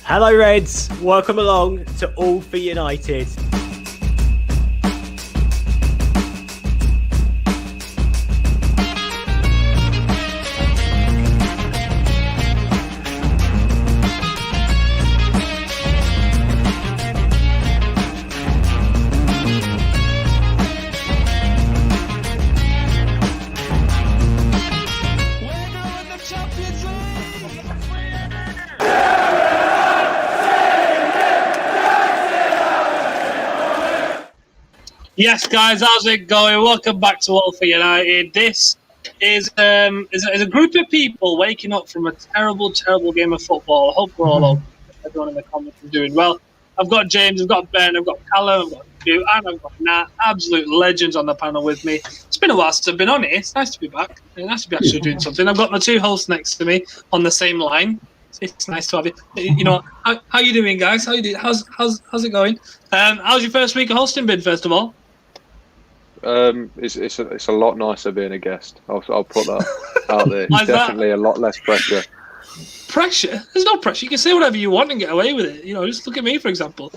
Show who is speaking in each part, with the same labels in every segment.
Speaker 1: Hello Reds, welcome along to All for United.
Speaker 2: Yes, guys, how's it going? Welcome back to All for United. This is a group of people waking up from a terrible, terrible game of football. I hope we're all okay. Everyone in the comments is doing well. I've got James, I've got Ben, I've got Callum, I've got Stu, and I've got Nat. Absolute legends on the panel with me. It's been a while since I've been on it. It's nice to be back. It's nice to be actually doing something. I've got my two hosts next to me on the same line. It's nice to have you. You know, how you doing, guys? How you doing? How's it going? How's your first week of hosting been, first of all?
Speaker 3: It's a lot nicer being a guest. I'll put that out there. It's definitely a lot less pressure.
Speaker 2: Pressure? There's no pressure. You can say whatever you want and get away with it. You know, just look at me, for example.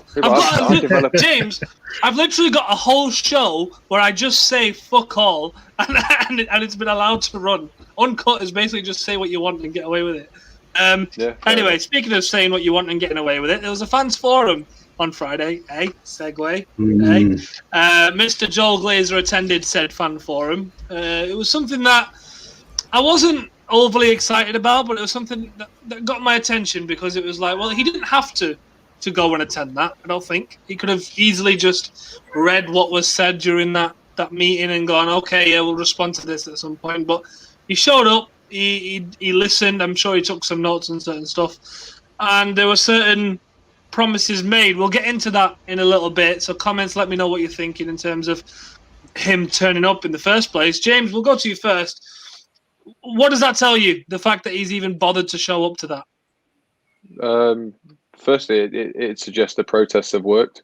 Speaker 2: James, I've literally got a whole show where I just say fuck all, and it's been allowed to run. Uncut is basically just say what you want and get away with it. Anyway, speaking of saying what you want and getting away with it, there was a fans forum on Friday, segue. Mr. Joel Glazer attended said fan forum. It was something that I wasn't overly excited about, but it was something that got my attention because it was like, well, he didn't have to go and attend that. I don't think he could have easily just read what was said during that meeting and gone, okay, yeah, we'll respond to this at some point. But he showed up, he listened. I'm sure he took some notes and certain stuff, and there were certain promises made. We'll get into that in a little bit. So comments, let me know what you're thinking in terms of him turning up in the first place. James, we'll go to you first. What does that tell you? The fact that he's even bothered to show up to that?
Speaker 3: Firstly, it suggests the protests have worked.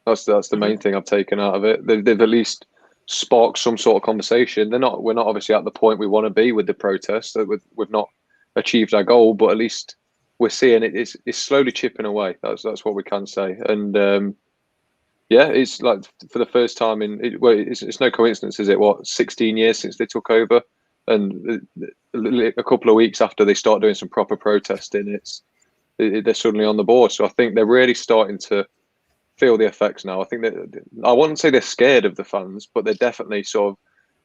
Speaker 3: That's the main thing I've taken out of it. They've at least sparked some sort of conversation. We're not obviously at the point we want to be with the protests. We've not achieved our goal, but at least we're seeing it's slowly chipping away. That's what we can say. And it's like for the first time it's no coincidence, is it? 16 years since they took over, and a couple of weeks after they start doing some proper protesting, they're suddenly on the board. So I think they're really starting to feel the effects now. I think that I wouldn't say they're scared of the fans, but they're definitely sort of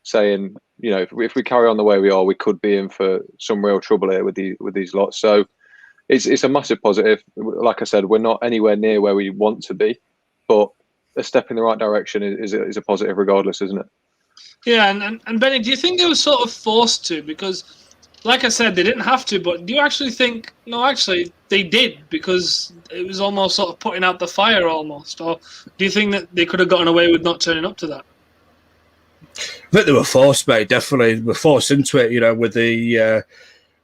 Speaker 3: saying, you know, if we carry on the way we are, we could be in for some real trouble here with these lots. So it's a massive positive. Like I said, we're not anywhere near where we want to be, but a step in the right direction is a positive regardless, isn't it?
Speaker 2: Yeah, and Benny, do you think they were sort of forced to? Because, like I said, they didn't have to, but do you actually think, no, actually, they did, because it was almost sort of putting out the fire almost? Or do you think that they could have gotten away with not turning up to that?
Speaker 4: I think they were forced, mate, definitely. They were forced into it, you know, with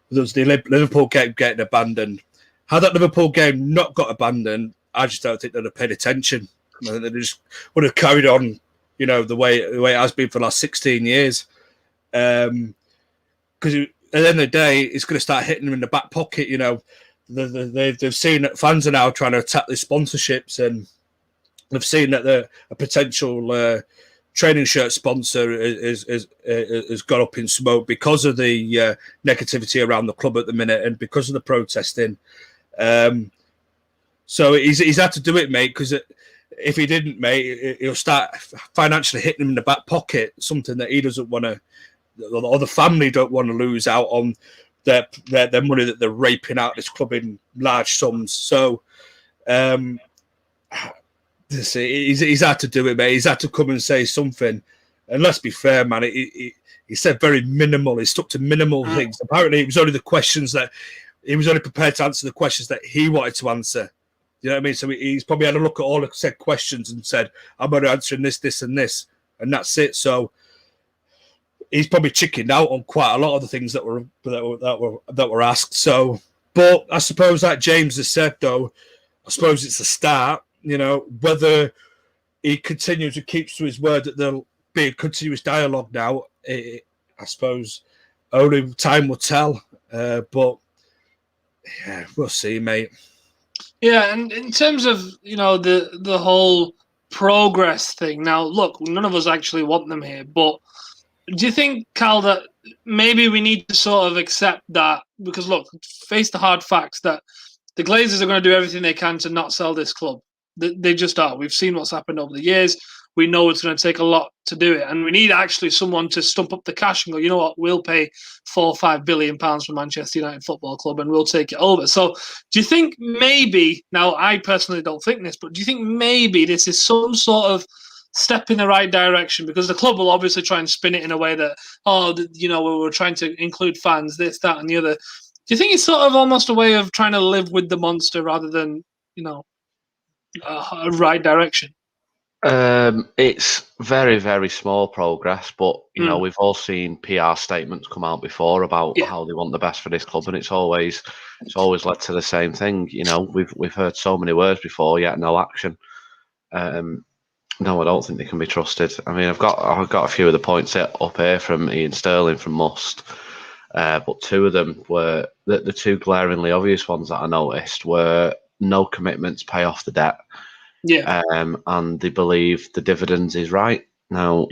Speaker 4: there was the Liverpool game getting abandoned. Had that Liverpool game not got abandoned, I just don't think they'd have paid attention. I think they just would have carried on, you know, the way it has been for the last 16 years. Because at the end of the day, it's going to start hitting them in the back pocket. You know, they've seen that fans are now trying to attack the sponsorships, and they've seen that a potential training shirt sponsor has got up in smoke because of the negativity around the club at the minute and because of the protesting. So he's had to do it, mate, because if he didn't, mate, he'll start financially hitting him in the back pocket, something that he doesn't want to, or the family don't want to lose out on their money that they're raping out this club in large sums. So he's had to do it, mate. He's had to come and say something. And let's be fair, man, he said very minimal. He stuck to minimal things. Apparently, it was only the questions that he was only prepared to answer the questions that he wanted to answer. You know what I mean? So he's probably had a look at all the said questions and said, I'm only answering this, this, and this, and that's it. So he's probably chickened out on quite a lot of the things that were asked. So, but I suppose, like James has said, though, I suppose it's a start. You know, whether he continues or keeps to his word that there'll be a continuous dialogue now, I suppose only time will tell. But yeah, we'll see, mate.
Speaker 2: Yeah, and in terms of the whole progress thing. Now, look, none of us actually want them here, but do you think, Cal, that maybe we need to sort of accept that? Because look, face the hard facts that the Glazers are going to do everything they can to not sell this club. They just are. We've seen what's happened over the years. We know it's going to take a lot to do it, and we need actually someone to stump up the cash and go, you know what, we'll pay £4 or £5 billion for Manchester United Football Club, and we'll take it over. So, do you think maybe now? I personally don't think this, but do you think maybe this is some sort of step in the right direction? Because the club will obviously try and spin it in a way that, we're trying to include fans, this, that, and the other. Do you think it's sort of almost a way of trying to live with the monster rather than, a right direction?
Speaker 5: It's very, very small progress, but we've all seen PR statements come out before about how they want the best for this club, and it's always led to the same thing. We've heard so many words before, yet no action. No, I don't think they can be trusted. I mean, I've got a few of the points up here from Ian Sterling from Must, but two of them were the two glaringly obvious ones that I noticed were no commitment to pay off the debt.
Speaker 2: Yeah.
Speaker 5: And they believe the dividends is right. Now,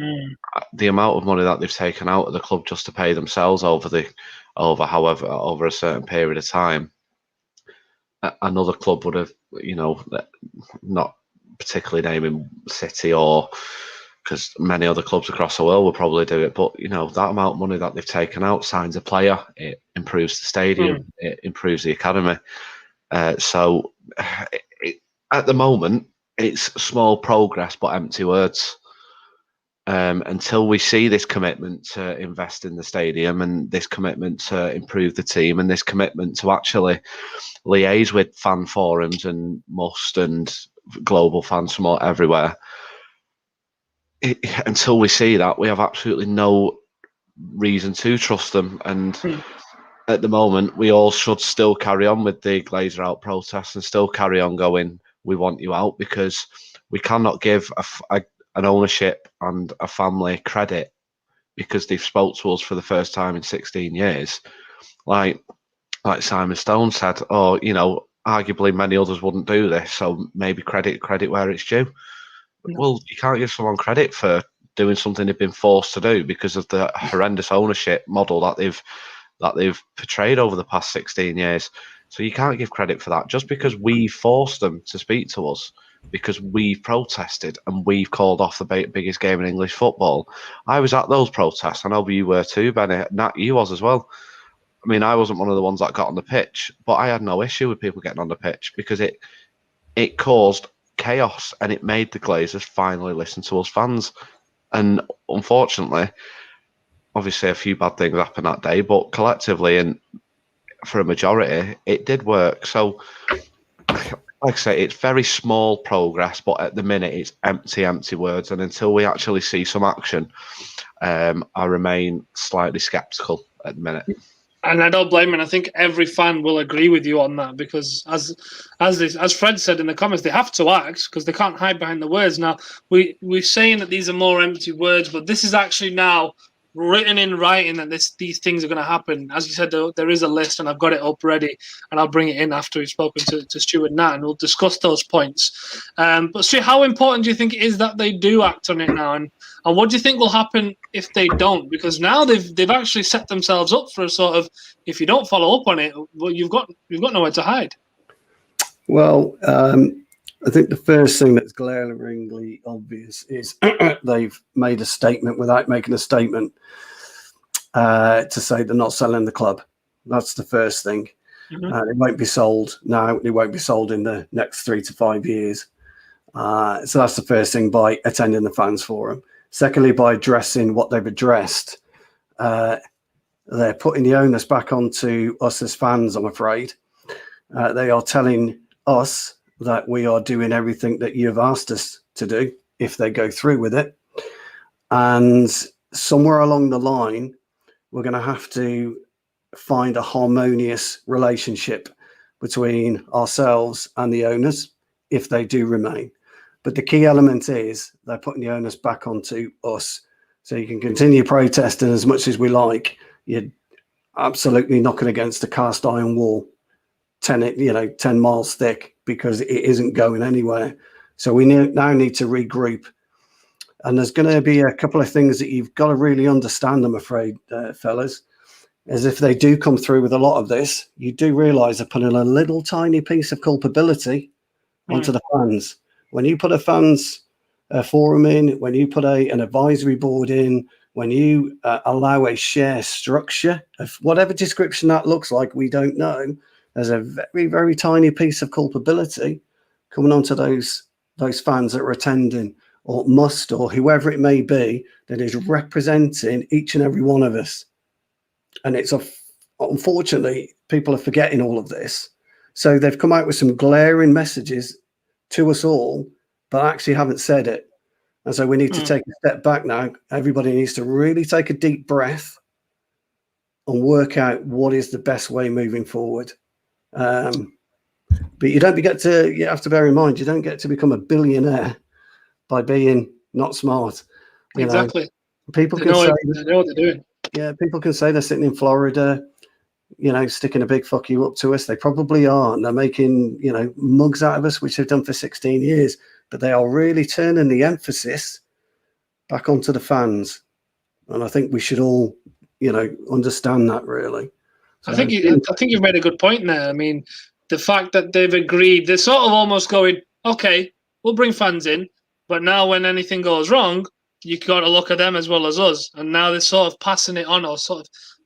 Speaker 5: the amount of money that they've taken out of the club just to pay themselves over a certain period of time, another club would have, not particularly naming City or because many other clubs across the world will probably do it, but that amount of money that they've taken out, signs a player, it improves the stadium, it improves the academy. So at the moment, it's small progress but empty words. Until we see this commitment to invest in the stadium and this commitment to improve the team and this commitment to actually liaise with fan forums and Must and global fans from everywhere, until we see that, we have absolutely no reason to trust them. And at the moment, we all should still carry on with the Glazer out protests and still carry on going, we want you out, because we cannot give an ownership and a family credit because they've spoke to us for the first time in 16 years. Like Simon Stone said, arguably many others wouldn't do this, so maybe credit where it's due. Well, you can't give someone credit for doing something they've been forced to do because of the horrendous ownership model that they've portrayed over the past 16 years. So you can't give credit for that just because we forced them to speak to us, because we've protested and we've called off the biggest game in English football. I was at those protests. I know you were too, Benny. Nat, you was as well. I mean, I wasn't one of the ones that got on the pitch, but I had no issue with people getting on the pitch because it caused chaos and it made the Glazers finally listen to us fans. And unfortunately, obviously a few bad things happened that day, but collectively and for a majority, it did work. So, like I say, it's very small progress, but at the minute it's empty words. And until we actually see some action, I remain slightly sceptical at the minute.
Speaker 2: And I don't blame him. I think every fan will agree with you on that because, as Fred said in the comments, they have to act because they can't hide behind the words. Now, we're saying that these are more empty words, but this is actually now written in writing that these things are going to happen. As you said, there is a list, and I've got it up ready, and I'll bring it in after we've spoken to Stuart and Nat, and we'll discuss those points. But Stu, how important do you think it is that they do act on it now, and what do you think will happen if they don't? Because now they've actually set themselves up for a sort of, if you don't follow up on it, well, you've got nowhere to hide.
Speaker 6: Well, I think the first thing that's glaringly obvious is they've made a statement without making a statement to say they're not selling the club. That's the first thing. Mm-hmm. It won't be sold now. It won't be sold in the next 3 to 5 years. So that's the first thing by attending the fans forum. Secondly, by addressing what they've addressed. They're putting the onus back onto us as fans, I'm afraid. They are telling us that we are doing everything that you've asked us to do if they go through with it. And somewhere along the line, we're going to have to find a harmonious relationship between ourselves and the owners if they do remain. But the key element is they're putting the onus back onto us. So you can continue protesting as much as we like. You're absolutely knocking against a cast iron wall, 10 miles thick. because it isn't going anywhere. So we now need to regroup. And there's going to be a couple of things that you've got to really understand, I'm afraid, fellas, as if they do come through with a lot of this, you do realise they're putting a little tiny piece of culpability onto the fans. When you put a fans forum in, when you put an advisory board in, when you allow a share structure of whatever description that looks like, we don't know. There's a very, very tiny piece of culpability coming onto those fans that are attending, or must, or whoever it may be, that is representing each and every one of us. And unfortunately, people are forgetting all of this. So they've come out with some glaring messages to us all, but actually haven't said it. And so we need to take a step back now. Everybody needs to really take a deep breath and work out what is the best way moving forward. But you have to bear in mind, you don't get to become a billionaire by being not smart.
Speaker 2: Exactly.
Speaker 6: People
Speaker 2: they
Speaker 6: can say
Speaker 2: they know what they're doing.
Speaker 6: Yeah, people can say they're sitting in Florida, sticking a big fuck you up to us. They probably are. And they're making, mugs out of us, which they've done for 16 years. But they are really turning the emphasis back onto the fans. And I think we should all, understand that, really. So,
Speaker 2: I think you've made a good point there. I mean, the fact that they've agreed, they're sort of almost going, okay, we'll bring fans in, but now when anything goes wrong, you got to look at them as well as us. And now they're sort of passing it on, or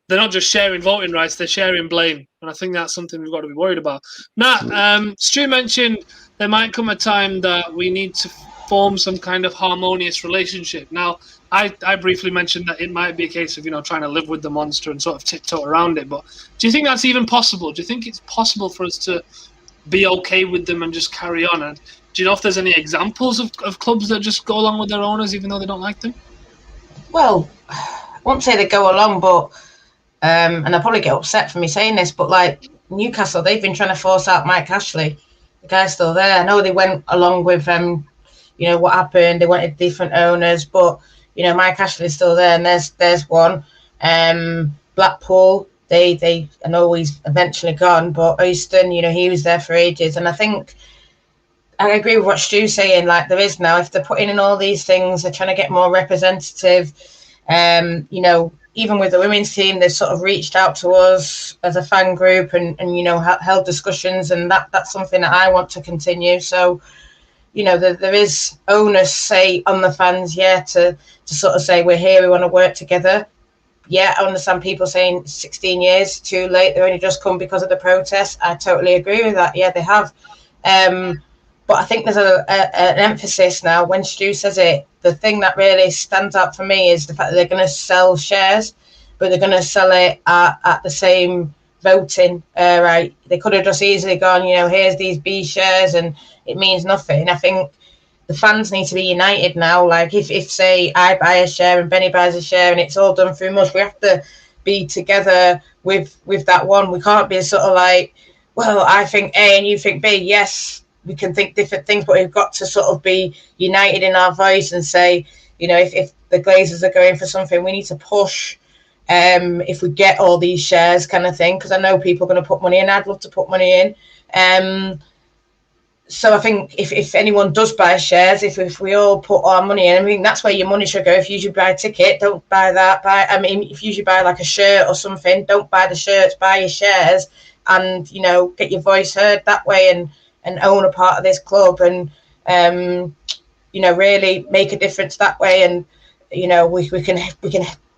Speaker 2: they're not just sharing voting rights, they're sharing blame. And I think that's something we've got to be worried about. Now, Stu mentioned there might come a time that we need to form some kind of harmonious relationship. Now, I briefly mentioned that it might be a case of, trying to live with the monster and sort of tiptoe around it. But do you think that's even possible? Do you think it's possible for us to be okay with them and just carry on? And do you know if there's any examples of clubs that just go along with their owners even though they don't like them?
Speaker 7: Well, I won't say they go along, but and I'll probably get upset for me saying this, but like Newcastle, they've been trying to force out Mike Ashley. The guy's still there. I know they went along with what happened. They wanted different owners, but Mike Ashley's still there, and there's one. Blackpool, they I know he's eventually gone, but Euston, he was there for ages, and I think I agree with what Stu's saying. Like, there is now, if they're putting in all these things, they're trying to get more representative. Even with the women's team, they've sort of reached out to us as a fan group and held discussions, and that's something that I want to continue. So, there is onus, say, on the fans, to sort of say, we're here, we want to work together. Yeah, I understand people saying 16 years, too late, they've only just come because of the protests. I totally agree with that. Yeah, they have. But I think there's an emphasis now. When Stu says it, the thing that really stands out for me is the fact that they're going to sell shares, but they're going to sell it at the same voting right. They could have just easily gone, here's these B shares, and it means nothing. I think the fans need to be united now. Like, if say I buy a share and Benny buys a share and it's all done through us, we have to be together with that one. We can't be sort of like, well, I think A and you think B. Yes, we can think different things, but we've got to sort of be united in our voice and say, if the Glazers are going for something, we need to push. If we get all these shares, kind of thing, because I know people are going to put money in. I'd love to put money in. So I think if anyone does buy shares, if we all put our money in, I mean, that's where your money should go. If you should buy a ticket, don't buy that. If you should buy like a shirt or something, don't buy the shirts, buy your shares, and get your voice heard that way, and own a part of this club, and really make a difference that way. And we can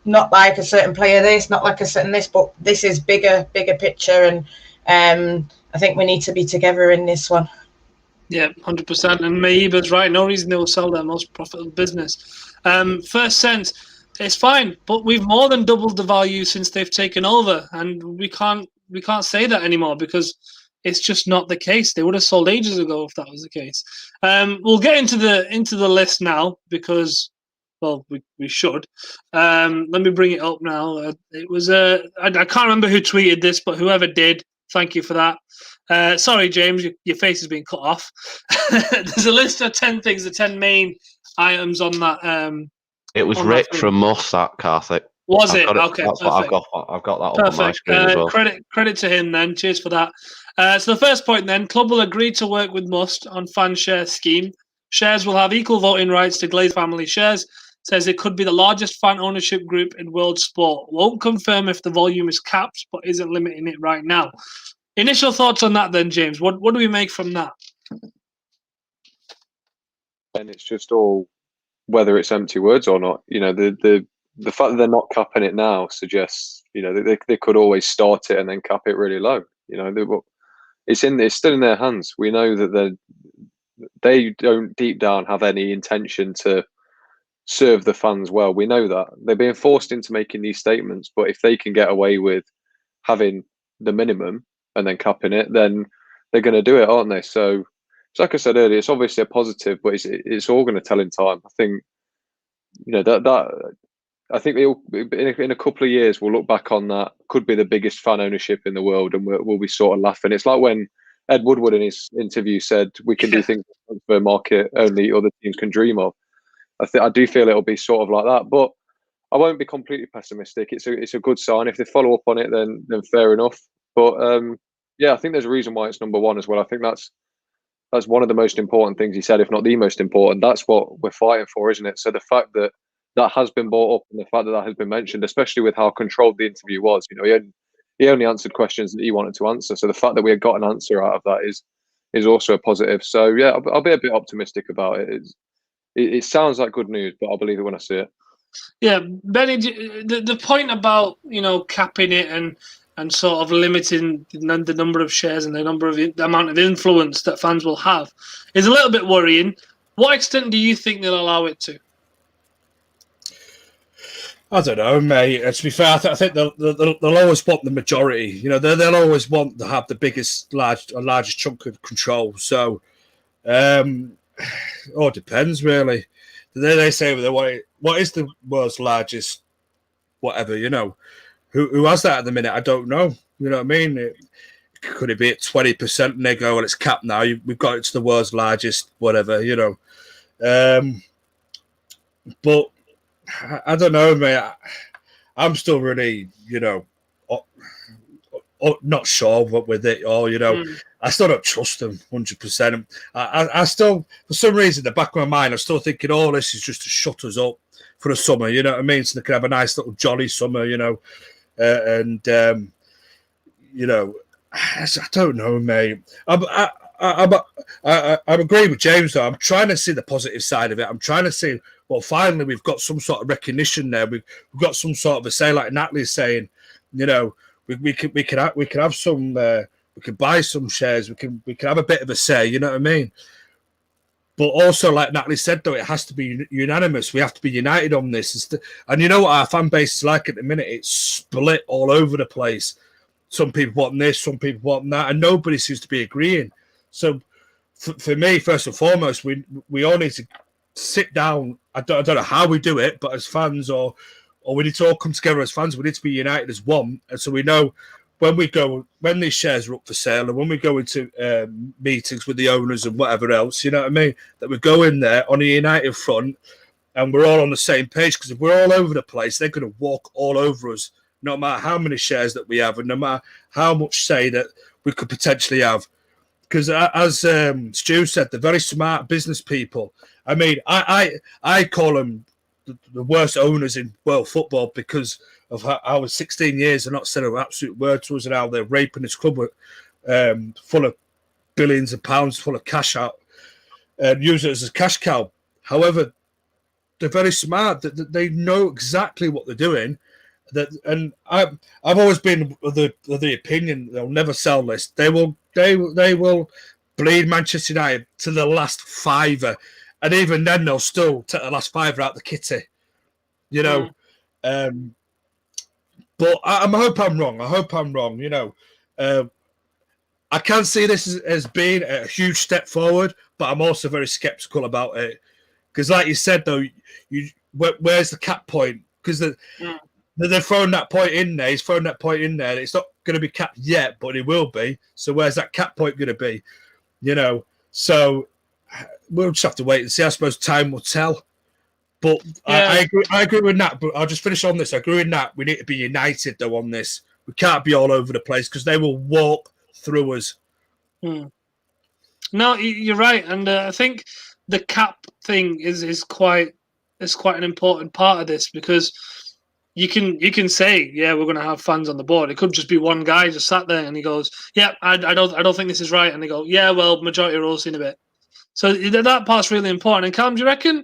Speaker 7: not like a certain player this, not like a certain this, but this is bigger picture, and I think we need to be together in this one.
Speaker 2: Yeah, 100%. And Maiba's right. No reason they will sell their most profitable business. First Sense, it's fine, but we've more than doubled the value since they've taken over, and we can't say that anymore because it's just not the case. They would have sold ages ago if that was the case. We'll get into the list now because, well, we should. Let me bring it up now. It was I can't remember who tweeted this, but whoever did, thank you for that. Sorry, James, your face has been cut off. There's a list of 10 things, the 10 main items on that.
Speaker 5: It was Rick from Moss, that Karthik.
Speaker 2: Was it? Okay,
Speaker 5: that's
Speaker 2: perfect.
Speaker 5: what I've got that up on my screen as well.
Speaker 2: Credit to him then. Cheers for that. So the first point then, club will agree to work with Must on fan share scheme. Shares will have equal voting rights to Glazer family shares. Says it could be the largest fan ownership group in world sport. Won't confirm if the volume is capped, but isn't limiting it right now. Initial thoughts on that then, James? What do we make from that?
Speaker 3: And it's just all whether it's empty words or not. You know, the fact that they're not capping it now suggests, you know, they could always start it and then cap it really low. You know, it's still in their hands. We know that they don't deep down have any intention to serve the fans well. We know that they're being forced into making these statements, but if they can get away with having the minimum and then capping it, then they're going to do it, aren't they? So like I said earlier, it's obviously a positive, but it's all going to tell in time. I think, you know, that I think in a couple of years we'll look back on that. Could be the biggest fan ownership in the world, and we'll be sort of laughing. It's like when Ed Woodward in his interview said we can do things in the transfer market only other teams can dream of. I do feel it'll be sort of like that, but I won't be completely pessimistic. It's a good sign. If they follow up on it, then fair enough. But yeah, I think there's a reason why it's number one as well. I think that's one of the most important things he said, if not the most important. That's what we're fighting for, isn't it? So the fact that has been brought up and the fact that has been mentioned, especially with how controlled the interview was, you know, he only answered questions that he wanted to answer. So the fact that we got an answer out of that is also a positive. So yeah, I'll be a bit optimistic about it. It sounds like good news, but I'll believe it when I see it.
Speaker 2: Yeah, Benny, the point about, you know, capping it and sort of limiting the number of shares and the amount of influence that fans will have is a little bit worrying. What extent do you think they'll allow it to?
Speaker 4: I don't know, mate. To be fair, I think they'll always want the majority. You know, they'll always want to have the largest chunk of control. So, it depends, really. They say they want it. What is the world's largest whatever, you know? Who has that at the minute? I don't know. You know what I mean? Could it be at 20% and they go, well, it's capped now. We've got it to the world's largest, whatever, you know. But I don't know, mate. I'm still really, you know, not sure with it, or, you know, I still don't trust them 100%. I still, for some reason, in the back of my mind, I'm still thinking, oh, this is just to shut us up for the summer, you know what I mean? So they can have a nice little jolly summer, you know. You know, I don't know, mate. I'm agreeing with James, though. I'm trying to see the positive side of it. I'm trying to see, well, finally, we've got some sort of recognition there. We've got some sort of a say, like Natalie's saying, you know, we can have some, we can buy some shares. We can have a bit of a say, you know what I mean? But also, like Natalie said, though, it has to be unanimous. We have to be united on this. And you know what our fan base is like at the minute? It's split all over the place. Some people want this, some people want that, and nobody seems to be agreeing. So for me, first and foremost, we all need to sit down. I don't know how we do it, but as fans or we need to all come together as fans. We need to be united as one. And so we know when these shares are up for sale and when we go into meetings with the owners and whatever else, you know what I mean, that we go in there on a united front and we're all on the same page, because if we're all over the place, they're going to walk all over us, no matter how many shares that we have and no matter how much say that we could potentially have. Because as Stu said, they're very smart business people. I mean, I call them the worst owners in world football because of how I was 16 years and not said an absolute word to us, and how they're raping this club full of billions of pounds, full of cash out, and use it as a cash cow. However, they're very smart. They know exactly what they're doing. And I've always been of the opinion they'll never sell this. They will bleed Manchester United to the last fiver, and even then they'll still take the last fiver out the kitty, you know. But I hope I'm wrong. You know, I can see this as being a huge step forward, but I'm also very skeptical about it, because, like you said, though, where's the cap point? Because they're throwing that point in there. He's throwing that point in there. It's not going to be capped yet, but it will be. So where's that cap point going to be? You know, so we'll just have to wait and see. I suppose time will tell. But yeah. I agree with Nat, but I'll just finish on this. I agree with Nat. We need to be united, though, on this. We can't be all over the place, because they will walk through us.
Speaker 2: No, you're right, and I think the cap thing is quite an important part of this, because you can say, yeah, we're going to have fans on the board. It could just be one guy just sat there and he goes, yeah, I don't think this is right, and they go, yeah, well, majority are all seen a bit. So that part's really important. And Callum, do you reckon?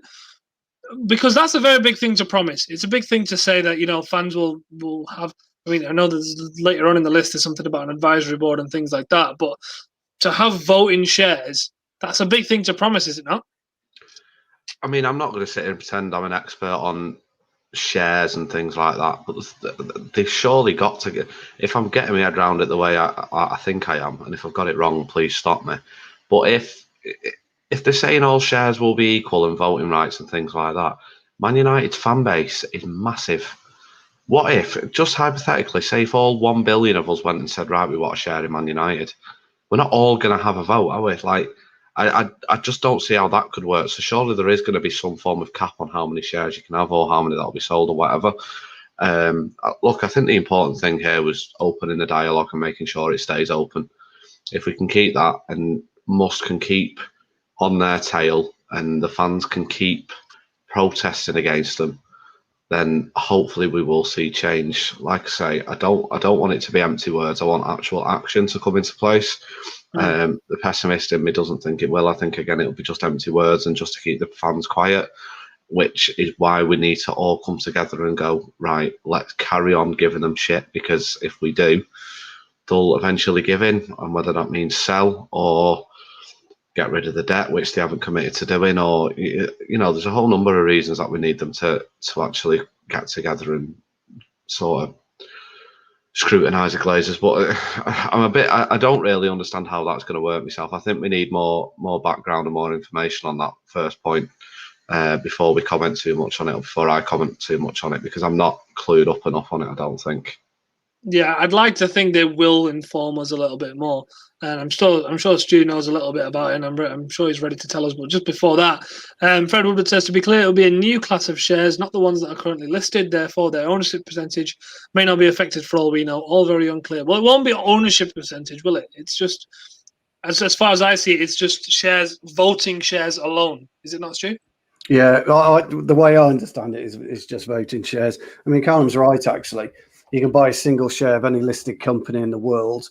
Speaker 2: Because that's a very big thing to promise. It's a big thing to say that, you know, fans will have. I mean, I know there's later on in the list there's something about an advisory board and things like that, but to have voting shares, that's a big thing to promise, is it not?
Speaker 5: I mean, I'm not going to sit here and pretend I'm an expert on shares and things like that, but they surely got to get. If I'm getting my head around it the way I think I am, and if I've got it wrong, please stop me. But if they're saying all shares will be equal and voting rights and things like that, Man United's fan base is massive. What if, just hypothetically, say if all 1 billion of us went and said, right, we want a share in Man United, we're not all going to have a vote, are we? Like, I just don't see how that could work. So surely there is going to be some form of cap on how many shares you can have or how many that'll be sold or whatever. Look, I think the important thing here was opening the dialogue and making sure it stays open. If we can keep that, and Musk can keep on their tail and the fans can keep protesting against them, then hopefully we will see change. Like I say, I don't want it to be empty words. I want actual action to come into place. The pessimist in me doesn't think it will. I think, again, it'll be just empty words and just to keep the fans quiet, which is why we need to all come together and go, right, let's carry on giving them shit, because if we do, they'll eventually give in, and whether that means sell or get rid of the debt, which they haven't committed to doing, or, you know, there's a whole number of reasons that we need them to actually get together and sort of scrutinise the Glazers. But I don't really understand how that's going to work myself. I think we need more background and more information on that first point before we comment too much on it, or before I comment too much on it, because I'm not clued up enough on it, I don't think.
Speaker 2: Yeah, I'd like to think they will inform us a little bit more, and I'm sure Stu knows a little bit about it, and I'm sure he's ready to tell us. But just before that, Fred Woodward says, to be clear, it will be a new class of shares, not the ones that are currently listed. Therefore, their ownership percentage may not be affected for all we know. All very unclear. Well, it won't be ownership percentage, will it? It's just, as far as I see it, it's just shares, voting shares alone. Is it not, Stu?
Speaker 6: Yeah, the way I understand it is just voting shares. I mean, Callum's right, actually. You can buy a single share of any listed company in the world,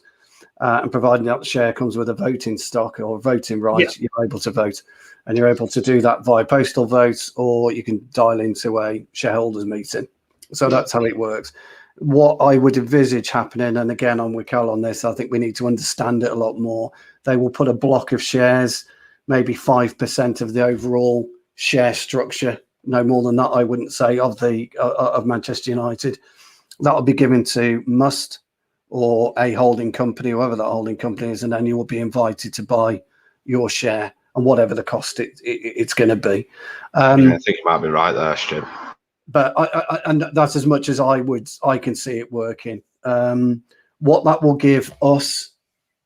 Speaker 6: and providing that share comes with a voting stock or voting right, you're able to vote. And you're able to do that via postal vote, or you can dial into a shareholders meeting. So that's how it works. What I would envisage happening, and again, I'm with Cal on this, I think we need to understand it a lot more. They will put a block of shares, maybe 5% of the overall share structure, no more than that, I wouldn't say, of Manchester United. That will be given to Must or a holding company, whoever that holding company is, and then you will be invited to buy your share and whatever the cost it's going to be.
Speaker 5: I think you might be right there, Stu.
Speaker 6: But and that's as much as I can see it working. What that will give us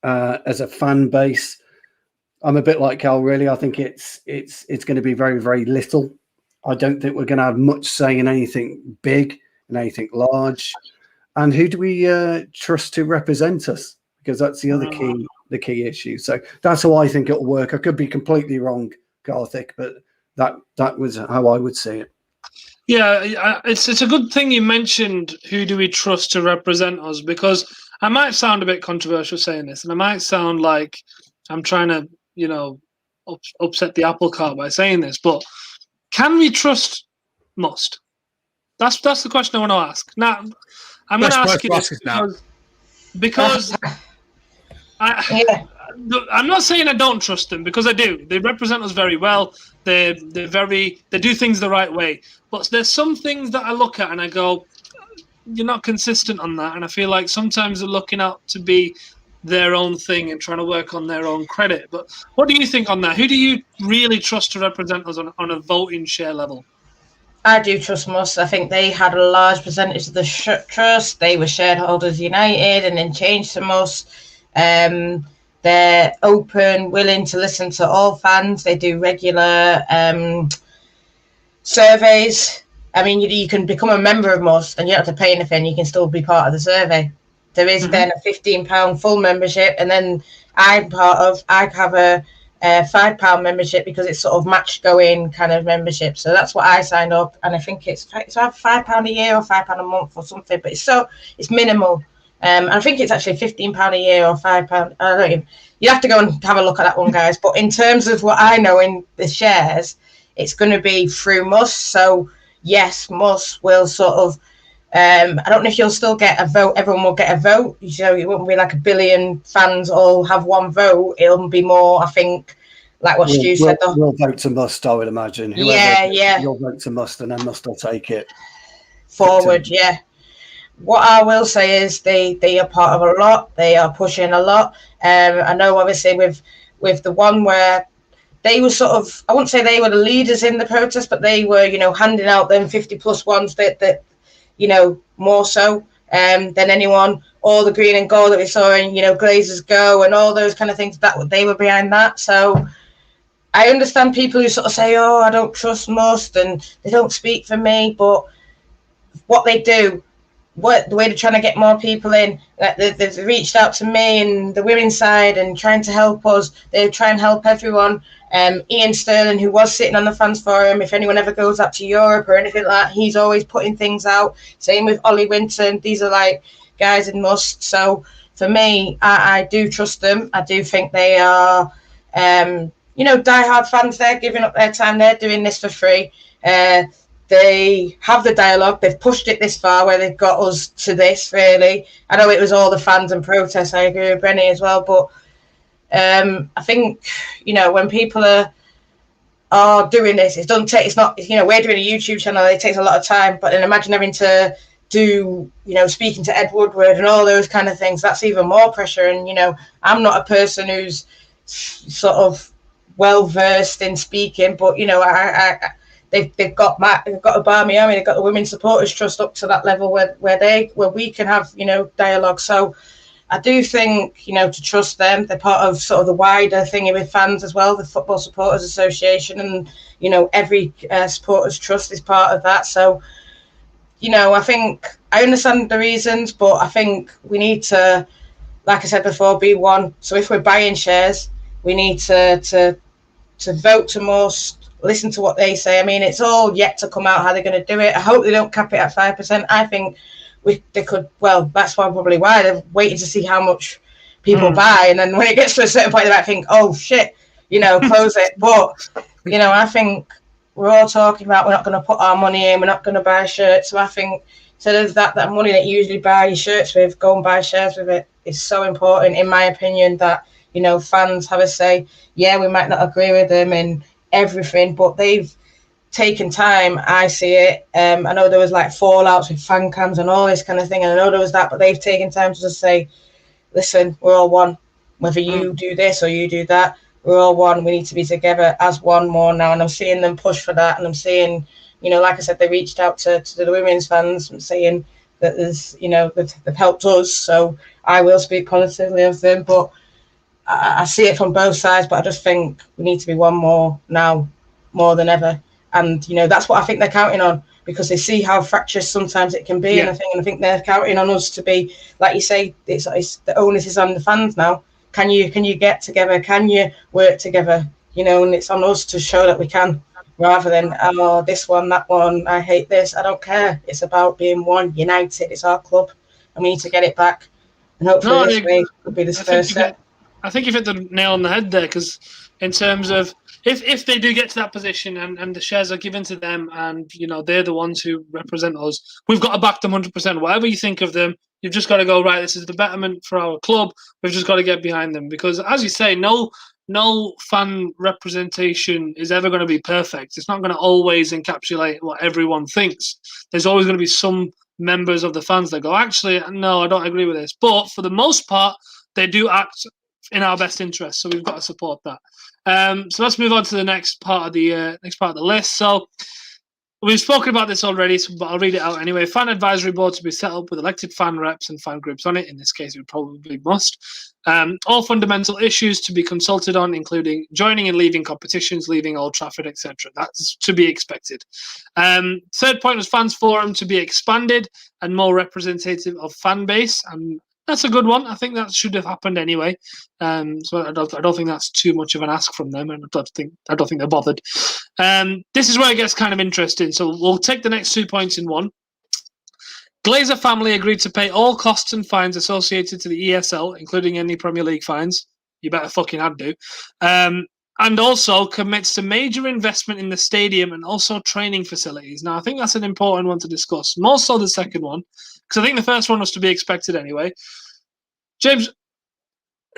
Speaker 6: as a fan base, I'm a bit like Cal, really. I think it's going to be very, very little. I don't think we're going to have much say in anything big and anything large. And who do we trust to represent us? Because that's the other key issue. So that's how I think it'll work. I could be completely wrong, Karthik, but that was how I would see it.
Speaker 2: Yeah, it's a good thing you mentioned who do we trust to represent us, because I might sound a bit controversial saying this, and I might sound like I'm trying to, upset the apple cart by saying this, but can we trust Must? That's the question I want to ask. Now, I'm going to ask you this because I'm not saying I don't trust them, because I do. They represent us very well. They do things the right way. But there's some things that I look at and I go, you're not consistent on that. And I feel like sometimes they're looking out to be their own thing and trying to work on their own credit. But what do you think on that? Who do you really trust to represent us on a voting share level?
Speaker 7: I do trust Must. I think they had a large percentage of the trust. They were shareholders united and then changed to Must. They're open, willing to listen to all fans. They do regular surveys. I mean, you can become a member of Must and you don't have to pay anything. You can still be part of the survey. There is then a £15 full membership. And then I'm part of, I have a £5 membership because it's sort of match going kind of membership. So that's what I signed up, and I think it's £5 a year or £5 a month or something, but it's minimal. I think it's actually £15 a year or £5. I don't even. You have to go and have a look at that one, guys. But in terms of what I know in the shares, it's going to be through MUFC. So yes, MUFC will sort of. I don't know if you'll still get a vote. Everyone will get a vote. So it won't be like 1 billion fans all have one vote. It'll be more, I think, like what Stu said.
Speaker 6: We'll vote to MUFC, I would imagine. You'll vote to MUFC, and then MUFC will take it
Speaker 7: forward. Yeah. What I will say is they are part of a lot. They are pushing a lot. I know, obviously, with the one where they were sort of, I wouldn't say they were the leaders in the protest, but they were, handing out them 50+ ones that more so than anyone. All the green and gold that we saw in, Glazers Go and all those kind of things, that they were behind that. So I understand people who sort of say, oh, I don't trust MUFC and they don't speak for me, but what they do, the way they're trying to get more people in, like they've reached out to me and the women's side and trying to help us. They try and help everyone. Ian Sterling, who was sitting on the fans forum, if anyone ever goes up to Europe or anything like that, he's always putting things out. Same with Ollie Winton. These are like guys in MUFC. So for me, I do trust them. I do think they are, diehard fans. They're giving up their time. They're doing this for free. They have the dialogue. They've pushed it this far where they've got us to this, really. I know it was all the fans and protests. I agree with Brenny as well. But I think, when people are doing this, it's not, we're doing a YouTube channel. It takes a lot of time. But then imagine having to do, speaking to Ed Woodward and all those kind of things. That's even more pressure. And, I'm not a person who's sort of well-versed in speaking. But, They've got a Barmy Army, they've got the Women's Supporters Trust up to that level where we can have dialogue. So I do think to trust them. They're part of sort of the wider thingy with fans as well, the Football Supporters Association, and every supporters trust is part of that. So I think I understand the reasons, but I think we need to, like I said before, be one. So if we're buying shares, we need to vote to most. Listen to what they say. I mean, it's all yet to come out how they're going to do it. I hope they don't cap it at 5%. I think they could. Well, that's probably why they're waiting to see how much people buy, and then when it gets to a certain point, they might think, "Oh shit, close it." But I think we're all talking about we're not going to put our money in. We're not going to buy shirts. So I think instead of that money that you usually buy your shirts with, go and buy shares with it. It's so important, in my opinion, that fans have a say. Yeah, we might not agree with them and everything, but they've taken time. I see it. I know there was like fallouts with fan cams and all this kind of thing, and I know there was that, but they've taken time to just say, listen, we're all one. Whether you do this or you do that, we're all one. We need to be together as one more now. And I'm seeing them push for that, and I'm seeing, like I said, they reached out to the women's fans and saying that there's, they've helped us. So I will speak positively of them, but I see it from both sides, but I just think we need to be one more now, more than ever. And, that's what I think they're counting on, because they see how fractious sometimes it can be. Yeah. And I think they're counting on us to be, like you say, it's the onus is on the fans now. Can you get together? Can you work together? And it's on us to show that we can, rather than, oh, this one, that one, I hate this. I don't care. It's about being one, united. It's our club, and we need to get it back. And hopefully this way will be this first step.
Speaker 2: I think you've hit the nail on the head there, because in terms of if they do get to that position and the shares are given to them and, they're the ones who represent us, we've got to back them 100%. Whatever you think of them, you've just got to go, right, this is the betterment for our club. We've just got to get behind them, because, as you say, no fan representation is ever going to be perfect. It's not going to always encapsulate what everyone thinks. There's always going to be some members of the fans that go, actually, no, I don't agree with this. But for the most part, they do act in our best interest, so we've got to support that. So let's move on to the next part of the list. So we've spoken about this already, but I'll read it out anyway. Fan advisory board to be set up with elected fan reps and fan groups on it. In this case, we probably must. All fundamental issues to be consulted on, including joining and leaving competitions, leaving Old Trafford, etc. That's to be expected. Third point was fans forum to be expanded and more representative of fan base. And That's a good one. I think that should have happened anyway. So I don't think that's too much of an ask from them, and I don't think they're bothered. This is where it gets kind of interesting. So we'll take the next 2 points in one. Glazer family agreed to pay all costs and fines associated to the ESL, including any Premier League fines. You better fucking had to. And also commits to major investment in the stadium and also training facilities. Now, I think that's an important one to discuss. More so the second one, because I think the first one was to be expected anyway. James,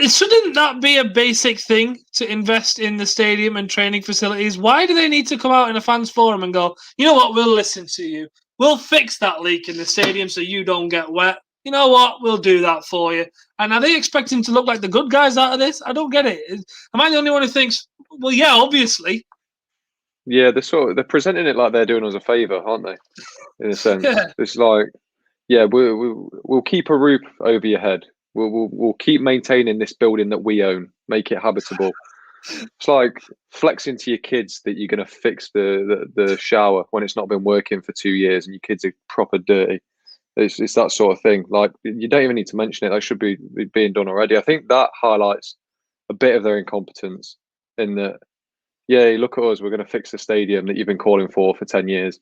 Speaker 2: shouldn't that be a basic thing to invest in the stadium and training facilities? Why do they need to come out in a fans forum and go, you know what, we'll listen to you. We'll fix that leak in the stadium so you don't get wet. You know what, we'll do that for you. And are they expecting to look like the good guys out of this? I don't get it. Am I the only one who thinks, well, yeah, obviously.
Speaker 3: Yeah, they're presenting it like they're doing us a favour, aren't they? In a sense,
Speaker 2: Yeah.
Speaker 3: It's like, yeah, we'll keep a roof over your head. We'll keep maintaining this building that we own, make it habitable. It's like flexing to your kids that you're going to fix the shower when it's not been working for 2 years and your kids are proper dirty. It's that sort of thing. Like, you don't even need to mention it. That should be being done already. I think that highlights a bit of their incompetence in that, yeah, look at us, we're going to fix the stadium that you've been calling for 10 years.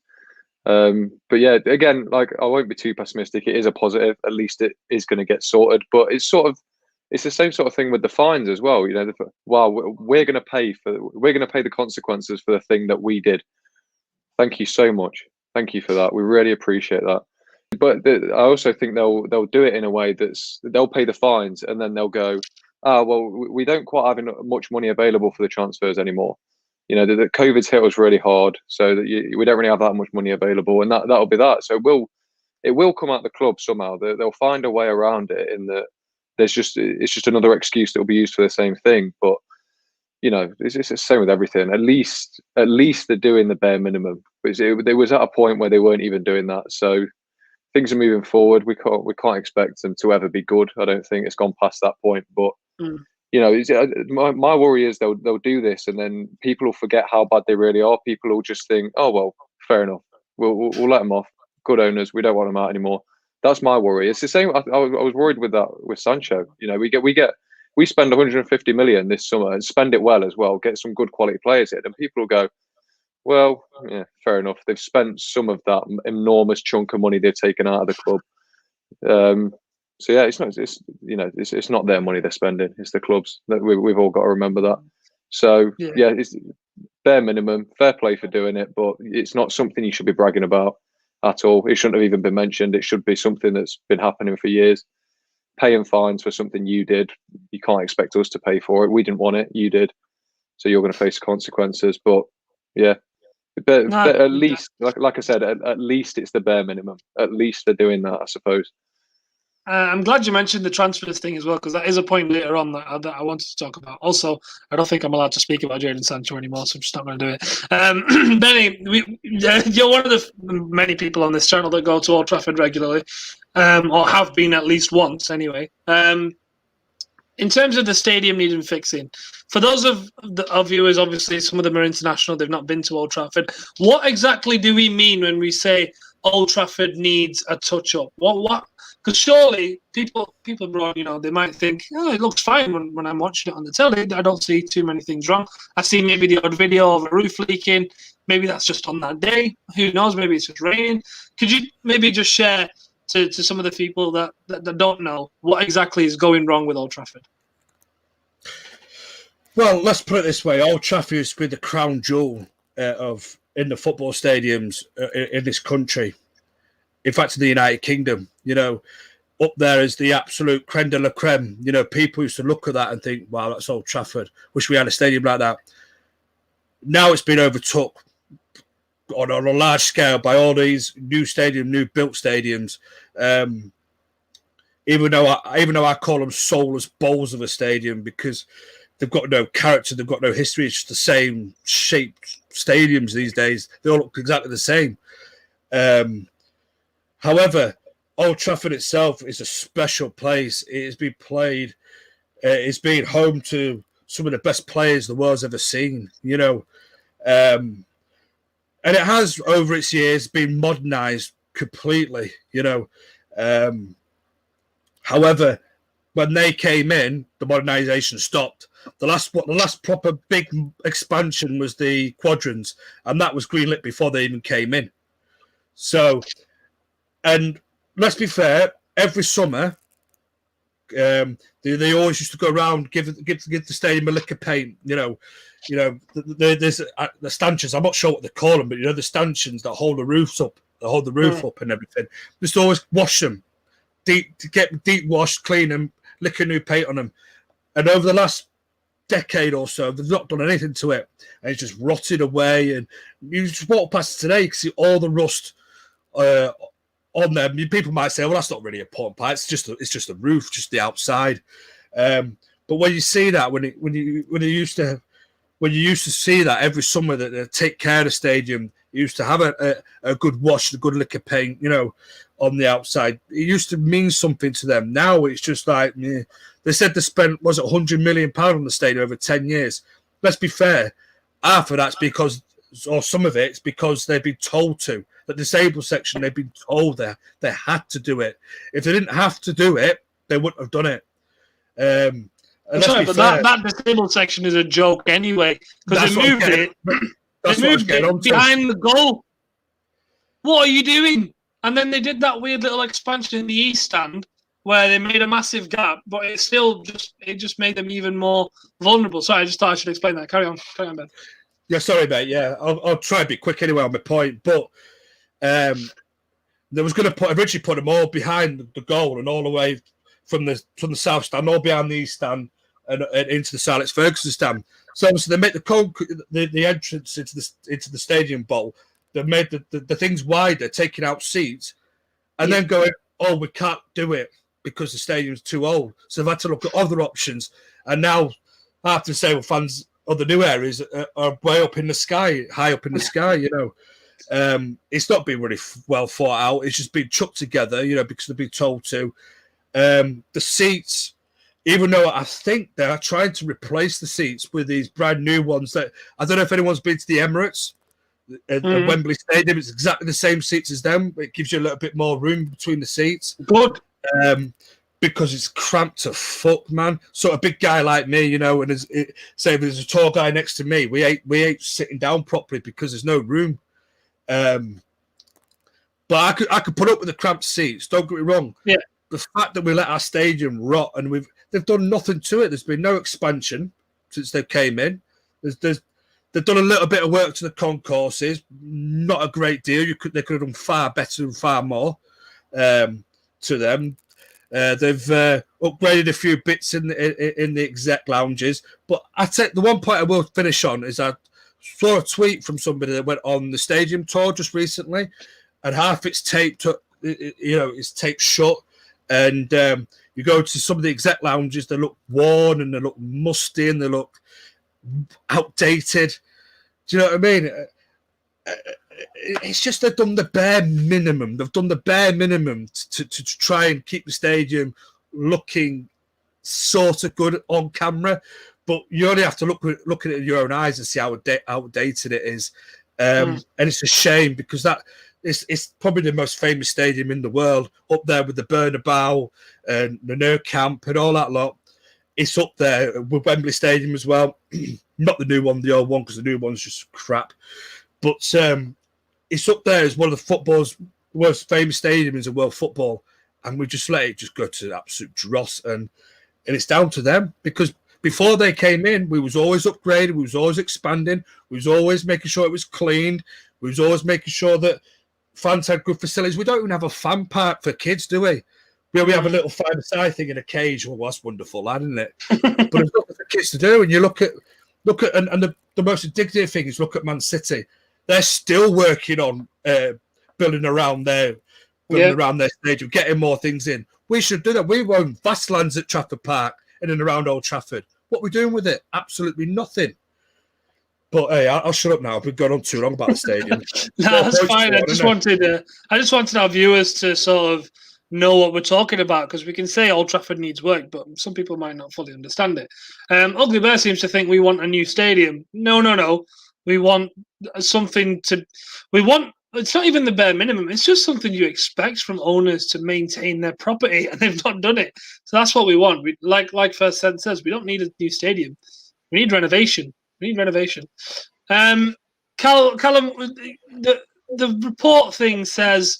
Speaker 3: But yeah, again, like, I won't be too pessimistic. It is a positive. At least it is going to get sorted. But it's the same sort of thing with the fines as well. You know, we're going to pay the consequences for the thing that we did. Thank you so much. Thank you for that. We really appreciate that. But I also think they'll do it in a way they'll pay the fines and then they'll go, well, we don't quite have much money available for the transfers anymore. You know, the COVID's hit us really hard, so that we don't really have that much money available, and that'll be that. So it will come out the club somehow. They'll find a way around it. In that it's just another excuse that will be used for the same thing. But you know, it's the same with everything. At least they're doing the bare minimum. There was at a point where they weren't even doing that. So things are moving forward. We can't expect them to ever be good. I don't think it's gone past that point. But you know, my worry is they'll do this, and then people will forget how bad they really are. People will just think, oh well, fair enough. We'll let them off. Good owners. We don't want them out anymore. That's my worry. It's the same. I was worried with that with Sancho. You know, we spend 150 million this summer and spend it well as well. Get some good quality players in, and people will go, well, yeah, fair enough. They've spent some of that enormous chunk of money they've taken out of the club. So yeah, it's not their money they're spending. It's the clubs. That we've all got to remember that. So yeah, it's bare minimum. Fair play for doing it, but it's not something you should be bragging about at all. It shouldn't have even been mentioned. It should be something that's been happening for years. Paying fines for something you did, you can't expect us to pay for it. We didn't want it, you did. So you're going to face consequences. But yeah, but at least, like I said, at least it's the bare minimum. At least they're doing that, I suppose.
Speaker 2: I'm glad you mentioned the transfers thing as well, because that is a point later on that I wanted to talk about. Also, I don't think I'm allowed to speak about Jadon Sancho anymore, so I'm just not going to do it. Benny, you're one of the many people on this channel that go to Old Trafford regularly, or have been at least once anyway. In terms of the stadium needing fixing, for those of viewers, obviously some of them are international, they've not been to Old Trafford. What exactly do we mean when we say Old Trafford needs a touch-up? What? Because surely people abroad, you know, they might think, oh, it looks fine when I'm watching it on the telly. I don't see too many things wrong. I see maybe the odd video of a roof leaking. Maybe that's just on that day. Who knows? Maybe it's just raining. Could you maybe just share to some of the people that don't know what exactly is going wrong with Old Trafford?
Speaker 4: Well, let's put it this way. Old Trafford used to be the crown jewel in the football stadiums in this country. In fact, in the United Kingdom, you know, up there is the absolute creme de la creme. You know, people used to look at that and think, wow, that's Old Trafford. Wish we had a stadium like that. Now it's been overtook on a large scale by all these new built stadiums. Even though I call them soulless bowls of a stadium, because they've got no character, they've got no history. It's just the same shaped stadiums these days. They all look exactly the same. However, Old Trafford itself is a special place. It has been played. It's been home to some of the best players the world's ever seen. You know, and it has over its years been modernised completely. You know, However, when they came in, the modernisation stopped. The last proper big expansion was the quadrants, and that was greenlit before they even came in. So, and let's be fair, every summer, they always used to go around give the stadium a lick of paint. There's the stanchions. I'm not sure what they call them, but the stanchions that hold the roofs up, up and everything. Just always wash them, deep washed, clean them, lick a new paint on them. And over the last decade or so, they've not done anything to it, and it's just rotted away. And you just walk past it today, you can see all the rust on them. People might say, "Well, that's not really a porn pipe. It's just a roof, just the outside." But when you see that, when you used to see that every summer, that they take care of the stadium, you used to have a good wash, a good lick of paint, on the outside. It used to mean something to them. Now it's just like, they said they spent, was it £100 million on the stadium over 10 years? Let's be fair. Half of that's because, or some of it's because they've been told to. The disabled section, they've been told they had to do it. If they didn't have to do it, they wouldn't have done it.
Speaker 2: Sorry, but that disabled section is a joke anyway, because they moved it behind the goal. What are you doing? And then they did that weird little expansion in the east stand where they made a massive gap, but it just made them even more vulnerable. Sorry, I just thought I should explain that. Carry on, Ben.
Speaker 4: Yeah, sorry, mate. Yeah, I'll try and be quick anyway on my point. But they was going to originally put them all behind the goal and all the way from the south stand, all behind the east stand and into the Sir Alex Ferguson stand. So obviously they make the entrance into the stadium bowl. They made the things wider, taking out seats, and then going, "Oh, we can't do it because the stadium's too old." So they've had to look at other options. And now I have to say, well, fans of the new areas are way up in the sky, high up in the sky. It's not been really well thought out. It's just been chucked together, because they've been told to. The seats, even though I think they are trying to replace the seats with these brand new ones that I don't know if anyone's been to the Emirates. At Wembley Stadium, it's exactly the same seats as them. It gives you a little bit more room between the seats.
Speaker 2: Good.
Speaker 4: Because it's cramped to fuck, man. So a big guy like me, and say if there's a tall guy next to me, we ain't sitting down properly because there's no room. But I could put up with the cramped seats. Don't get me wrong.
Speaker 2: Yeah.
Speaker 4: The fact that we let our stadium rot and they've done nothing to it. There's been no expansion since they came in. They've done a little bit of work to the concourses, not a great deal. They could have done far better and far more to them. They've upgraded a few bits in the exec lounges. But I take the one point I will finish on is I saw a tweet from somebody that went on the stadium tour just recently, and half it's taped, it's taped shut, and you go to some of the exec lounges, they look worn and they look musty and they look outdated. Do you know what I mean? It's just they've done the bare minimum. They've done the bare minimum to try and keep the stadium looking sort of good on camera, but you only have to look at it in your own eyes and see how outdated it is. And it's a shame because it's probably the most famous stadium in the world, up there with the Bernabeu and the Nou Camp and all that lot. It's up there with Wembley Stadium as well. Not the new one, the old one, because the new one's just crap. But it's up there as one of the football's most famous stadiums in world football. And we just let it just go to absolute dross. And it's down to them because before they came in, we was always upgrading. We was always expanding. We was always making sure it was cleaned. We was always making sure that fans had good facilities. We don't even have a fan park for kids, do we? We have a little five-a-side thing in a cage. Well, that's wonderful, lad, isn't it? But there's nothing for kids to do. And you look at and the most indicative thing is look at Man City. They're still working on building around their stadium, getting more things in. We should do that. We own vast lands at Trafford Park in and around Old Trafford. What are we doing with it? Absolutely nothing. But hey, I'll shut up now. I've been going on too long about the stadium.
Speaker 2: No, that's fine. I just wanted our viewers to sort of know what we're talking about, because we can say Old Trafford needs work, but some people might not fully understand it. Ugly Bear seems to think we want a new stadium. No. We want something to. We want It's not even the bare minimum. It's just something you expect from owners to maintain their property, and they've not done it. So that's what we want. We like First Sense says, we don't need a new stadium. We need renovation. Callum, the report thing says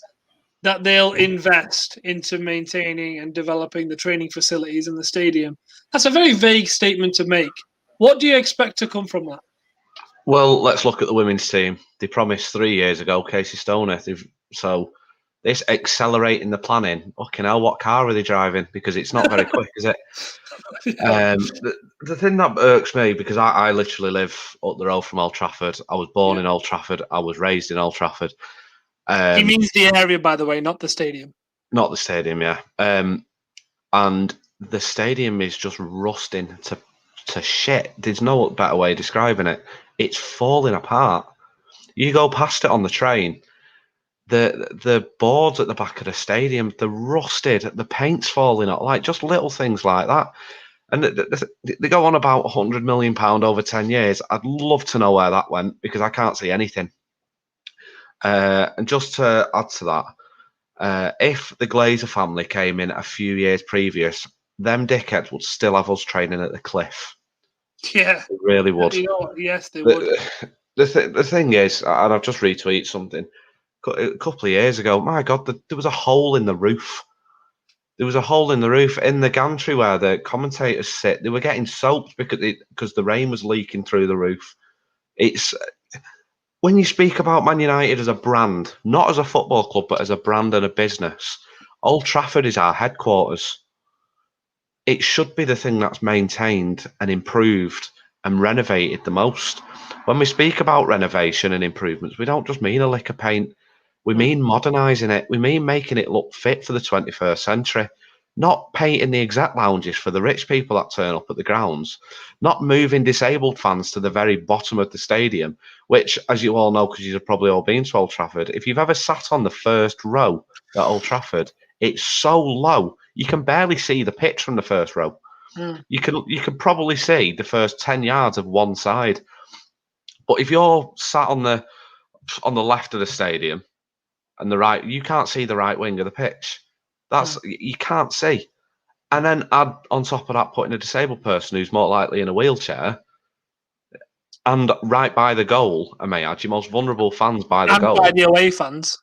Speaker 2: that they'll invest into maintaining and developing the training facilities in the stadium. That's a very vague statement to make. What do you expect to come from that?
Speaker 5: Well, let's look at the women's team. They promised 3 years ago, Casey Stoner. So this accelerating the planning. Fucking hell, what car are they driving? Because it's not very quick, is it? The thing that irks me, because I literally live up the road from Old Trafford. I was born in Old Trafford. I was raised in Old Trafford.
Speaker 2: He means the area, by the way, not the stadium.
Speaker 5: Not the stadium, yeah. And the stadium is just rusting to shit. There's no better way of describing it. It's falling apart. You go past it on the train. The boards at the back of the stadium, they're rusted. The paint's falling off. Like just little things like that. And they go on about £100 million over 10 years. I'd love to know where that went because I can't see anything. And just to add to that, if the Glazer family came in a few years previous, them dickheads would still have us training at the Cliff.
Speaker 2: Yeah,
Speaker 5: they really would.
Speaker 2: You know what? Yes, they would.
Speaker 5: The thing is, and I've just retweeted something a couple of years ago. My God, there was a hole in the roof. There was a hole in the roof in the gantry where the commentators sit. They were getting soaked because the rain was leaking through the roof. It's when you speak about Man United as a brand, not as a football club, but as a brand and a business. Old Trafford is our headquarters. It should be the thing that's maintained and improved and renovated the most. When we speak about renovation and improvements, we don't just mean a lick of paint. We mean modernising it. We mean making it look fit for the 21st century. Not painting the exact lounges for the rich people that turn up at the grounds. Not moving disabled fans to the very bottom of the stadium, which, as you all know, because you've probably all been to Old Trafford, if you've ever sat on the first row at Old Trafford, it's so low you can barely see the pitch from the first row. You can probably see the first 10 yards of one side. But if you're sat on the left of the stadium and the right, you can't see the right wing of the pitch. You can't see. And then add on top of that, putting a disabled person who's more likely in a wheelchair and right by the goal, I may add, your most vulnerable fans by the goal.
Speaker 2: And by the away fans.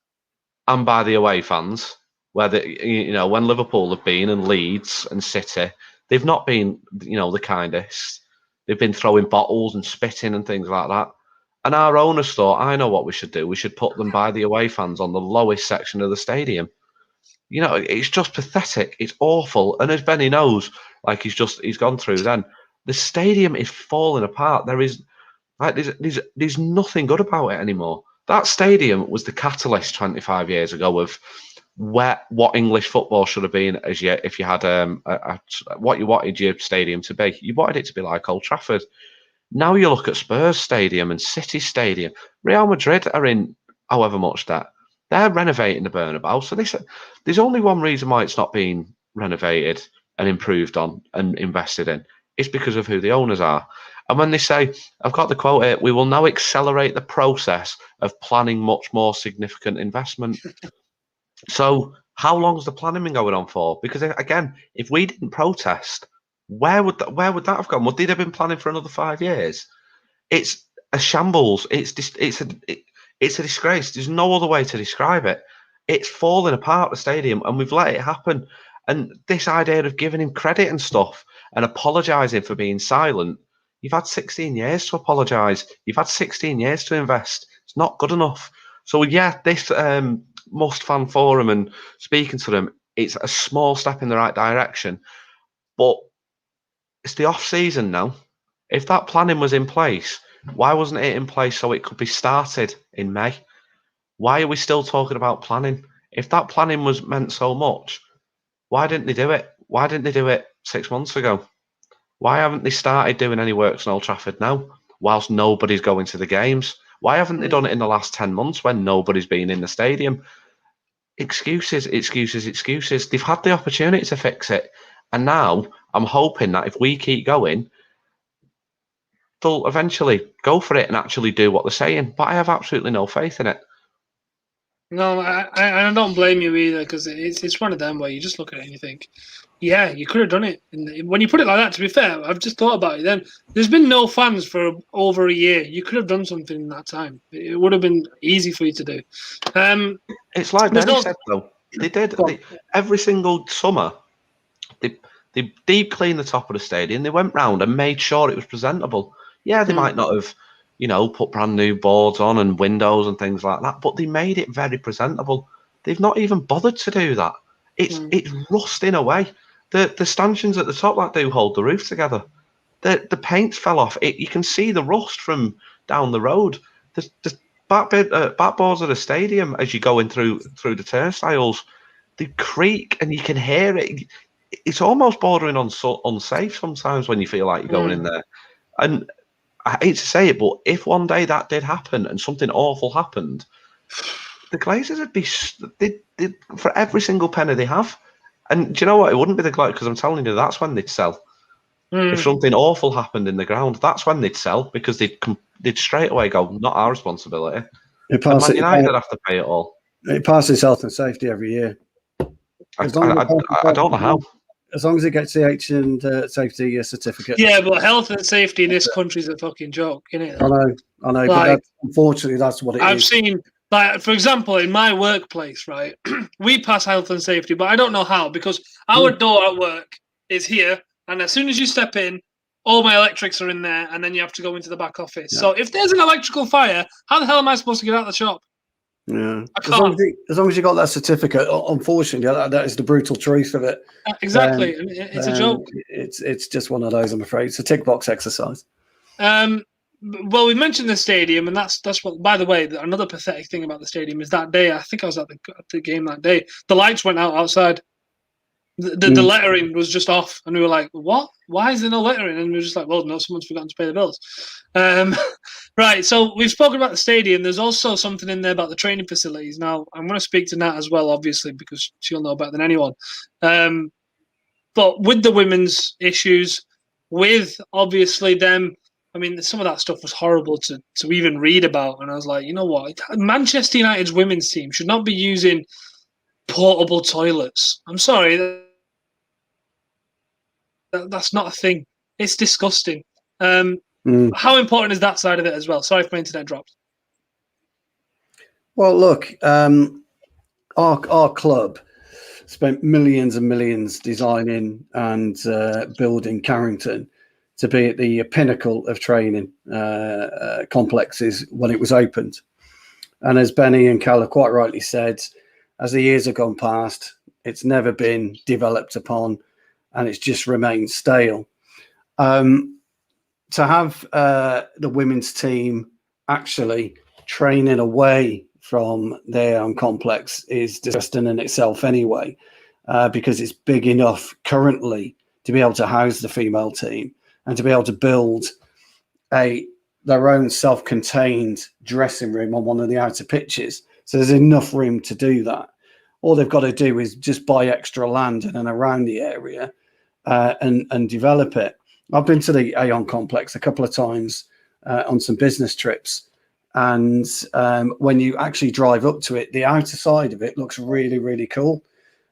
Speaker 5: And by the away fans, where when Liverpool have been and Leeds and City, they've not been, the kindest. They've been throwing bottles and spitting and things like that. And our owners thought, I know what we should do. We should put them by the away fans on the lowest section of the stadium. It's just pathetic. It's awful. And as Benny knows, like he's gone through then, the stadium is falling apart. There's nothing good about it anymore. That stadium was the catalyst 25 years ago of what English football should have been if you had what you wanted your stadium to be. You wanted it to be like Old Trafford. Now you look at Spurs Stadium and City Stadium. Real Madrid are in however much debt. They're renovating the Bernabeu. So there's only one reason why it's not being renovated and improved on and invested in. It's because of who the owners are. And when they say, I've got the quote here, we will now accelerate the process of planning much more significant investment. So how long has the planning been going on for? Because again, if we didn't protest, where would that have gone? Would they have been planning for another 5 years? It's a shambles. It's a disgrace. There's no other way to describe it. It's falling apart, the stadium, and we've let it happen. And this idea of giving him credit and stuff and apologising for being silent, you've had 16 years to apologise. You've had 16 years to invest. It's not good enough. So yeah, this Must Fan Forum and speaking to them, it's a small step in the right direction. But it's the off-season now. If that planning was in place, why wasn't it in place so it could be started in May? Why are we still talking about planning? If that planning was meant so much, why didn't they do it? Why didn't they do it 6 months ago? Why haven't they started doing any works in Old Trafford now, whilst nobody's going to the games? Why haven't they done it in the last 10 months when nobody's been in the stadium? Excuses. They've had the opportunity to fix it. And now I'm hoping that if we keep going, they'll eventually go for it and actually do what they're saying. But I have absolutely no faith in it.
Speaker 2: No, I don't blame you either, because it's one of them where you just look at it and you think, yeah, you could have done it. And when you put it like that, to be fair, I've just thought about it. Then there's been no fans for over a year. You could have done something in that time. It would have been easy for you to do.
Speaker 5: It's like Danny said though. They did every single summer. They deep cleaned the top of the stadium. They went round and made sure it was presentable. Yeah, they might not have, put brand new boards on and windows and things like that, but they made it very presentable. They've not even bothered to do that. It's rusting away. The stanchions at the top that do hold the roof together. The paint fell off. You can see the rust from down the road. The backboards of the stadium as you go in through the turnstiles, they creak and you can hear it. It's almost bordering on unsafe sometimes when you feel like you're going in there. And I hate to say it, but if one day that did happen and something awful happened, the Glazers would be they'd for every single penny they have. And do you know what? It wouldn't be the Glazers, because I'm telling you, that's when they'd sell. If something awful happened in the ground, that's when they'd sell, because they'd straight away go, not our responsibility. And Man United have to pay it all.
Speaker 6: It passes health and safety every year.
Speaker 5: I don't know how.
Speaker 6: As long as it gets the H and safety certificate.
Speaker 2: Yeah, but health and safety in this country is a fucking joke, isn't it?
Speaker 6: I know. But unfortunately, that's what it is.
Speaker 2: I've seen, for example, in my workplace, right, we pass health and safety, but I don't know how, because our door at work is here, and as soon as you step in, all my electrics are in there, and then you have to go into the back office. Yeah. So if there's an electrical fire, how the hell am I supposed to get out of the shop?
Speaker 6: Yeah, as long as you got that certificate. Unfortunately, that is the brutal truth of it.
Speaker 2: Exactly, it's a joke.
Speaker 6: It's just one of those. I'm afraid it's a tick box exercise.
Speaker 2: Well, we mentioned the stadium, and that's what. By the way, another pathetic thing about the stadium is that day. I think I was at the game that day. The lights went out outside. The lettering was just off, and we were like, "What? Why is there no lettering?" And we were just like, "Well, no, someone's forgotten to pay the bills." Right. So we've spoken about the stadium. There's also something in there about the training facilities. Now, I'm going to speak to Nat as well, obviously, because she'll know better than anyone. But with the women's issues, with obviously them, I mean, some of that stuff was horrible to even read about. And I was like, you know what? Manchester United's women's team should not be using portable toilets. I'm sorry. That's not a thing. It's disgusting. How important is that side of it as well? Sorry if my internet dropped.
Speaker 6: Well, look, our club spent millions and millions designing and building Carrington to be at the pinnacle of training complexes when it was opened. And as Benny and Cal have quite rightly said, as the years have gone past, it's never been developed upon, and it's just remained stale. To have the women's team actually training away from their own complex is disgusting in itself anyway, because it's big enough currently to be able to house the female team and to be able to build their own self-contained dressing room on one of the outer pitches. So there's enough room to do that. All they've got to do is just buy extra land in and around the area and develop it. I've been to the Aon complex a couple of times on some business trips. And when you actually drive up to it, the outer side of it looks really, really cool.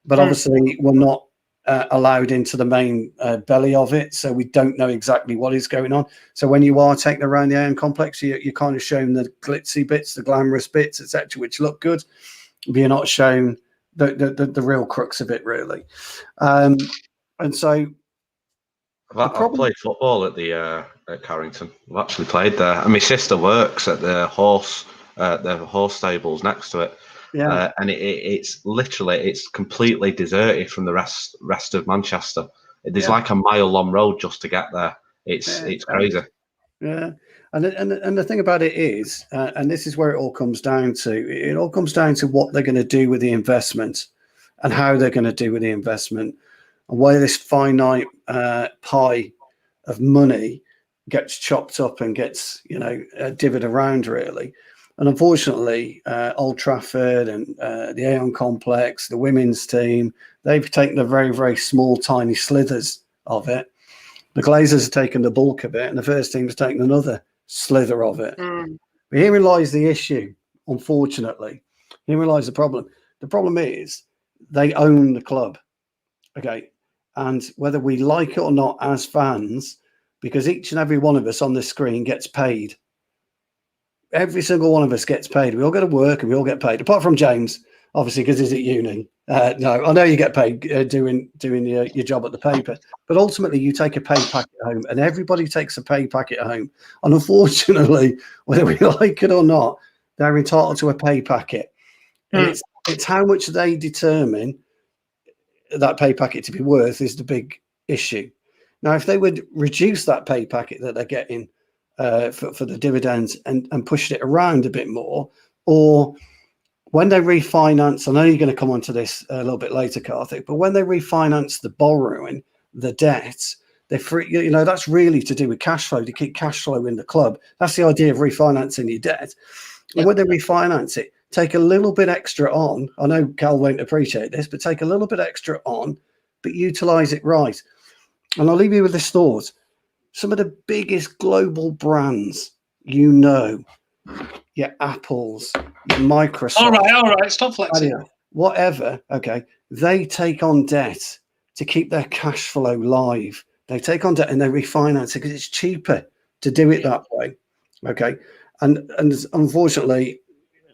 Speaker 6: But obviously we're not allowed into the main belly of it. So we don't know exactly what is going on. So when you are taking around the Aon complex, you're kind of shown the glitzy bits, the glamorous bits, etc., which look good. But you're not shown the real crux of it, really. And so...
Speaker 5: I played football at Carrington. I've actually played there, and my sister works at the horse stables next to it. Yeah, and it's completely deserted from the rest of Manchester. There's like a mile-long road just to get there. It's crazy.
Speaker 6: Yeah, and the thing about it is, and this is where it all comes down to. It all comes down to what they're going to do with the investment, and how they're going to do with the investment. And where this finite pie of money gets chopped up and gets, divvied around, really. And unfortunately, Old Trafford and the Aon complex, the women's team, they've taken the very, very small, tiny slithers of it. The Glazers have taken the bulk of it, and the first team has taken another slither of it. But herein lies the issue, unfortunately. Herein lies the problem. The problem is they own the club. Okay. And whether we like it or not as fans, because each and every one of us on this screen gets paid. Every single one of us gets paid. We all go to work and we all get paid, apart from James, obviously, because he's at uni. No, I know you get paid doing your job at the paper, but ultimately you take a pay packet home, and everybody takes a pay packet home. And unfortunately, whether we like it or not, they're entitled to a pay packet. And it's how much they determine that pay packet to be worth is the big issue. Now, if they would reduce that pay packet that they're getting for the dividends and push it around a bit more, or when they refinance, I know you're going to come on to this a little bit later, Karthik, but when they refinance the borrowing, the debt, that's really to do with cash flow, to keep cash flow in the club. That's the idea of refinancing your debt. And when they refinance it, take a little bit extra on. I know Cal won't appreciate this, but take a little bit extra on, but utilize it right. And I'll leave you with this thought. Some of the biggest global brands, your Apples, your Microsoft.
Speaker 2: All right. Stop flexing.
Speaker 6: Whatever. Okay. They take on debt to keep their cash flow live. They take on debt and they refinance it because it's cheaper to do it that way. Okay. And unfortunately,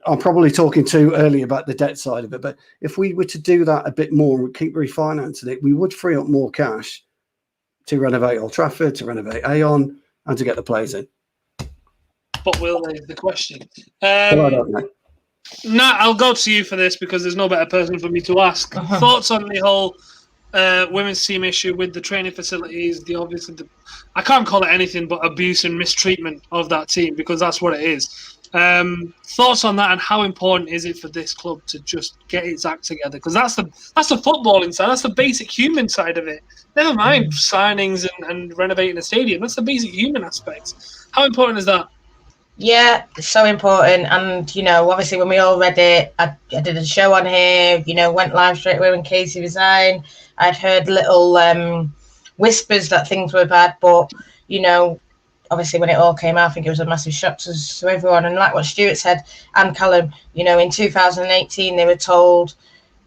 Speaker 6: I'm probably talking too early about the debt side of it, but if we were to do that a bit more and keep refinancing it, we would free up more cash to renovate Old Trafford, to renovate Aon, and to get the players in.
Speaker 2: But will they? The question.
Speaker 6: I don't know.
Speaker 2: Nat, I'll go to you for this because there's no better person for me to ask. Thoughts on the whole women's team issue with the training facilities, I can't call it anything but abuse and mistreatment of that team, because that's what it is. Thoughts on that, and how important is it for this club to just get its act together? Because that's the footballing side, that's the basic human side of it. Never mind signings and renovating a stadium. That's the basic human aspect. How important is that?
Speaker 7: Yeah, it's so important. And, obviously when we all read it, I did a show on here, went live straight away when Casey resigned. I'd heard little whispers that things were bad, but, obviously when it all came out, I think it was a massive shock to everyone. And like what Stuart said, and Callum, in 2018, they were told,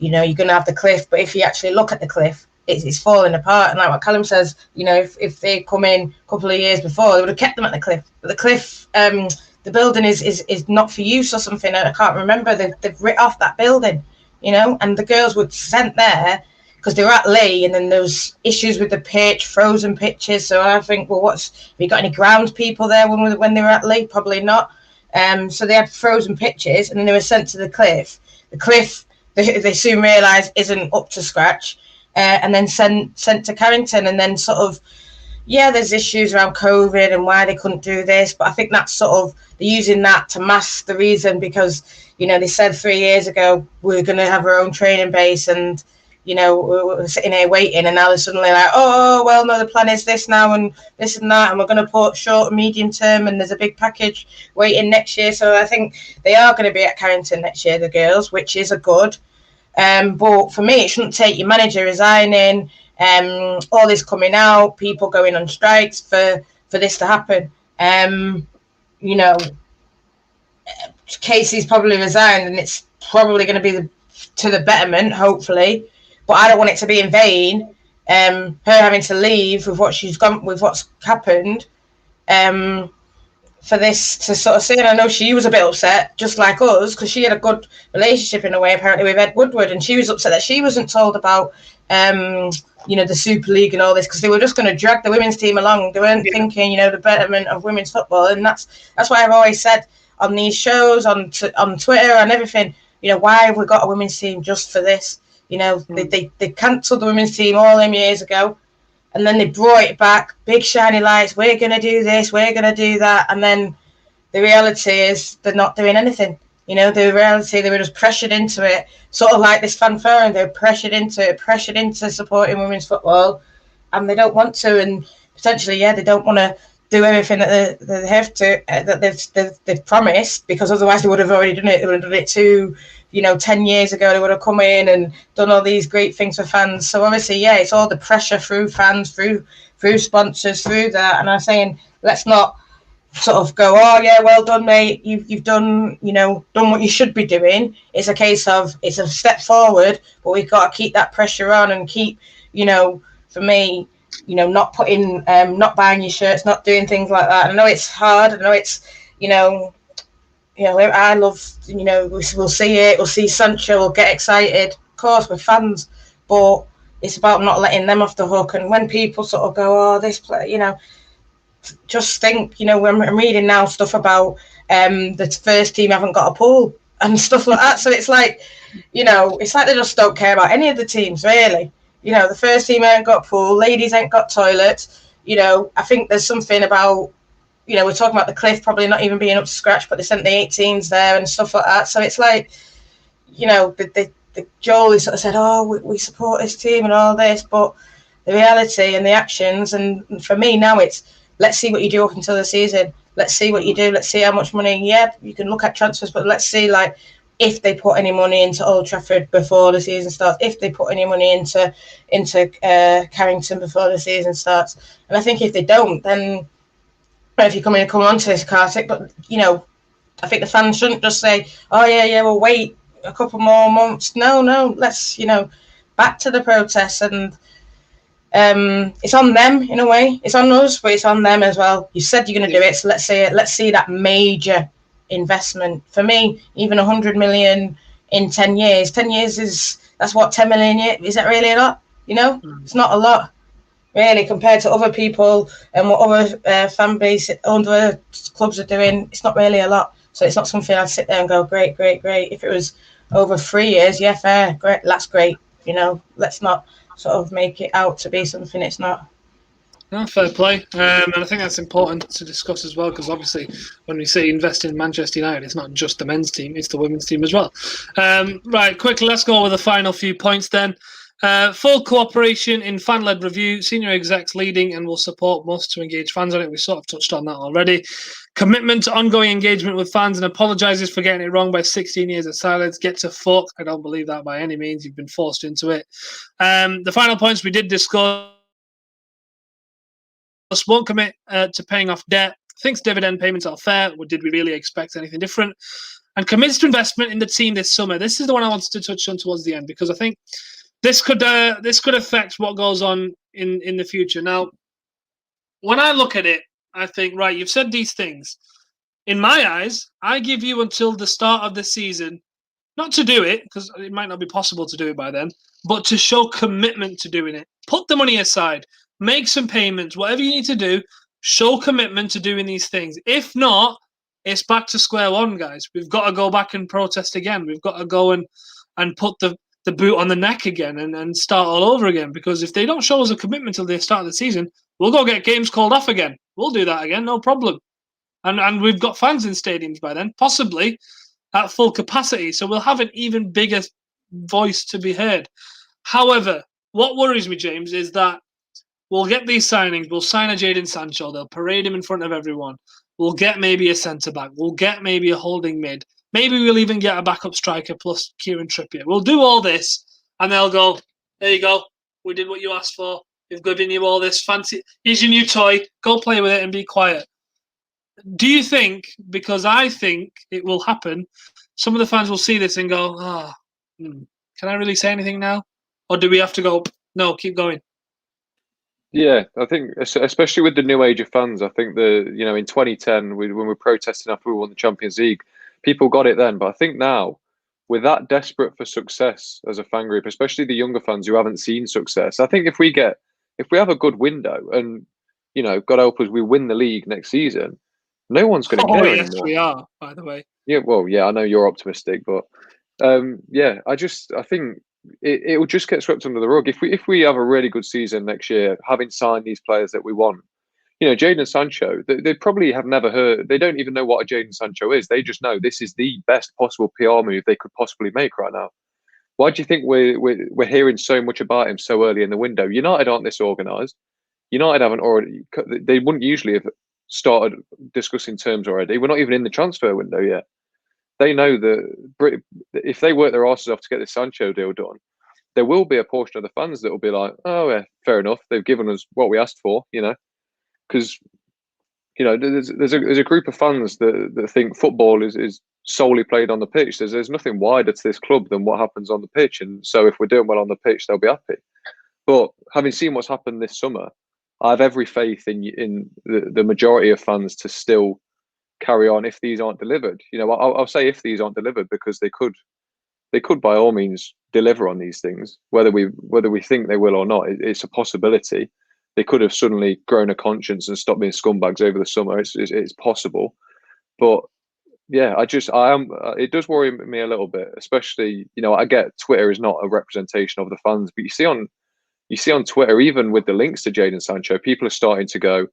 Speaker 7: you're going to have the cliff, but if you actually look at the cliff, it's falling apart. And like what Callum says, if they come in a couple of years before, they would have kept them at the cliff. But the cliff, the building is not for use or something. I can't remember. They've writ off that building, and the girls were sent there because they were at Lee, and then there was issues with the pitch, frozen pitches. So I think, well, have you got any ground people there when they were at Lee? Probably not. So they had frozen pitches, and then they were sent to the cliff. The cliff, they soon realised, isn't up to scratch. And then sent to Carrington, and then sort of, there's issues around COVID and why they couldn't do this, but I think that's sort of, they're using that to mask the reason, because, they said 3 years ago, we're going to have our own training base, and, we're sitting here waiting, and now they're suddenly like, oh, well, no, the plan is this now, and this and that, and we're going to put short and medium term, and there's a big package waiting next year. So I think they are going to be at Carrington next year, the girls, which is a good. But for me, it shouldn't take your manager resigning, all this coming out, people going on strikes for this to happen. Casey's probably resigned, and it's probably going to be to the betterment, hopefully. But I don't want it to be in vain. Her having to leave with what she's gone, with what's happened. For this to sort of say, and I know she was a bit upset, just like us, because she had a good relationship in a way, apparently, with Ed Woodward, and she was upset that she wasn't told about, the Super League and all this, because they were just going to drag the women's team along. They weren't thinking, the betterment of women's football, and that's why I've always said on these shows, on Twitter and everything, why have we got a women's team just for this? They cancelled the women's team all them years ago. And then they brought it back, big shiny lights, we're going to do this, we're going to do that. And then the reality is they're not doing anything. The reality, they were just pressured into it, sort of like this fanfare, and they're pressured into supporting women's football, and they don't want to. And potentially, they don't want to do everything that they have to, that they've promised, because otherwise they would have already done it. They would have done it 10 years ago. They would have come in and done all these great things for fans. So obviously, it's all the pressure through fans, through sponsors, through that. And I'm saying, let's not sort of go, oh yeah, well done, mate. You've done, done what you should be doing. It's a case of it's a step forward, but we've got to keep that pressure on and keep, for me, not putting, not buying your shirts, not doing things like that. I know it's hard. I know it's, I love, we'll see it. We'll see Sancho. We'll get excited. Of course, we're fans, but it's about not letting them off the hook. And when people sort of go, oh, this player, just think, when I'm reading now stuff about the first team haven't got a pool and stuff like that. So it's like, it's like they just don't care about any of the teams, really. The first team ain't got a pool, ladies ain't got toilets. I think there's something about, we're talking about the Cliff probably not even being up to scratch, but they sent the 18s there and stuff like that. So it's like, the Joel sort of said, oh, we support this team and all this, but the reality and the actions, and for me now it's, let's see what you do up until the season. Let's see what you do. Let's see how much money. Yeah, you can look at transfers, but let's see, like, if they put any money into Old Trafford before the season starts, if they put any money into Carrington before the season starts. And I think if they don't, then if you come on to this, Kartik, but, I think the fans shouldn't just say, oh, yeah, we'll wait a couple more months. No, let's, back to the protests. And it's on them in a way. It's on us, but it's on them as well. You said you're going to do it, so let's see that major investment. For me, even 100 million in 10 years. 10 years that's what, 10 million a year? Is that really a lot? It's not a lot, really, compared to other people and what other fan base, other clubs are doing. It's not really a lot. So it's not something I'd sit there and go, great. If it was over 3 years, yeah, fair, great, that's great. Let's not sort of make it out to be something it's not.
Speaker 2: No, fair play. And I think that's important to discuss as well, because obviously when we say invest in Manchester United, it's not just the men's team, it's the women's team as well. Right, quickly, let's go with the final few points then. Full cooperation in fan-led review, senior execs leading and will support most to engage fans on it. We sort of touched on that already. Commitment to ongoing engagement with fans and apologises for getting it wrong by 16 years of silence. Get to fuck. I don't believe that by any means. You've been forced into it. The final points we did discuss. Won't commit to paying off debt. Thinks dividend payments are fair. Or did we really expect anything different? And commits to investment in the team this summer. This is the one I wanted to touch on towards the end, because I think this could affect what goes on in the future. Now, when I look at it, I think, right, you've said these things. In my eyes, I give you until the start of the season, not to do it, because it might not be possible to do it by then, but to show commitment to doing it. Put the money aside, make some payments, whatever you need to do, show commitment to doing these things. If not, it's back to square one, guys. We've got to go back and protest again. We've got to go and put the boot on the neck again and start all over again, because if they don't show us a commitment till the start of the season, we'll go get games called off again. We'll do that again, no problem. And we've got fans in stadiums by then, possibly at full capacity, so we'll have an even bigger voice to be heard. However, what worries me, James, is that we'll get these signings, we'll sign a Jadon Sancho, they'll parade him in front of everyone, we'll get maybe a centre-back, we'll get maybe a holding mid, maybe we'll even get a backup striker plus Kieran Trippier. We'll do all this, and they'll go, there you go, we did what you asked for, we've given you all this fancy, here's your new toy, go play with it and be quiet. Do you think, because I think it will happen, some of the fans will see this and go, can I really say anything now? Or do we have to go, no, keep going?
Speaker 3: Yeah, I think especially with the new age of fans, I think in 2010 when we were protesting after we won the Champions League, people got it then. But I think now, we're that desperate for success as a fan group, especially the younger fans who haven't seen success. I think if we have a good window and, God help us, we win the league next season, no one's going to care anymore.
Speaker 2: Yes, we are, by the way.
Speaker 3: Yeah, well, yeah, I know you're optimistic, but I think it will just get swept under the rug if we have a really good season next year, having signed these players that we want. Jadon Sancho, they probably have never heard. They don't even know what a Jadon Sancho is. They just know this is the best possible PR move they could possibly make right now. Why do you think we're hearing so much about him so early in the window? United aren't this organised. United haven't already. They wouldn't usually have started discussing terms already. We're not even in the transfer window yet. They know that if they work their asses off to get this Sancho deal done, there will be a portion of the fans that will be like, oh, yeah, fair enough. They've given us what we asked for, because you know, there's a group of fans that think football is solely played on the pitch. There's nothing wider to this club than what happens on the pitch, and so if we're doing well on the pitch, they'll be happy. But having seen what's happened this summer, I have every faith in the majority of fans to still carry on if these aren't delivered. You know, I'll say if these aren't delivered, because they could by all means deliver on these things, whether we think they will or not. It's a possibility. They could have suddenly grown a conscience and stopped being scumbags over the summer. It's possible, but yeah, it does worry me a little bit, especially, you know, I get Twitter is not a representation of the fans, but you see on Twitter, even with the links to Jadon Sancho, people are starting to go,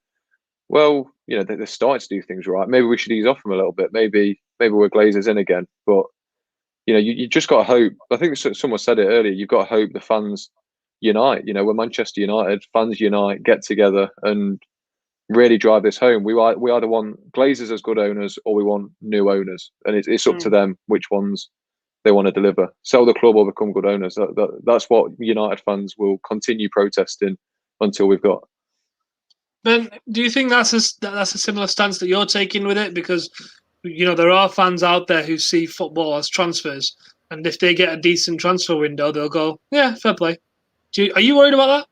Speaker 3: well, you know, they're starting to do things right. Maybe we should ease off them a little bit. Maybe we're Glazers in again. But, you know, you just got to hope. I think someone said it earlier. You've got to hope the fans unite. You know, we're Manchester United. Fans unite, get together, and really drive this home. We either want Glazers as good owners, or we want new owners, and it's up to them which ones they want to deliver. Sell the club or become good owners. That's what United fans will continue protesting until we've got.
Speaker 2: Ben, do you think that's a similar stance that you're taking with it? Because, you know, there are fans out there who see football as transfers, and if they get a decent transfer window, they'll go, yeah, fair play. Are you worried about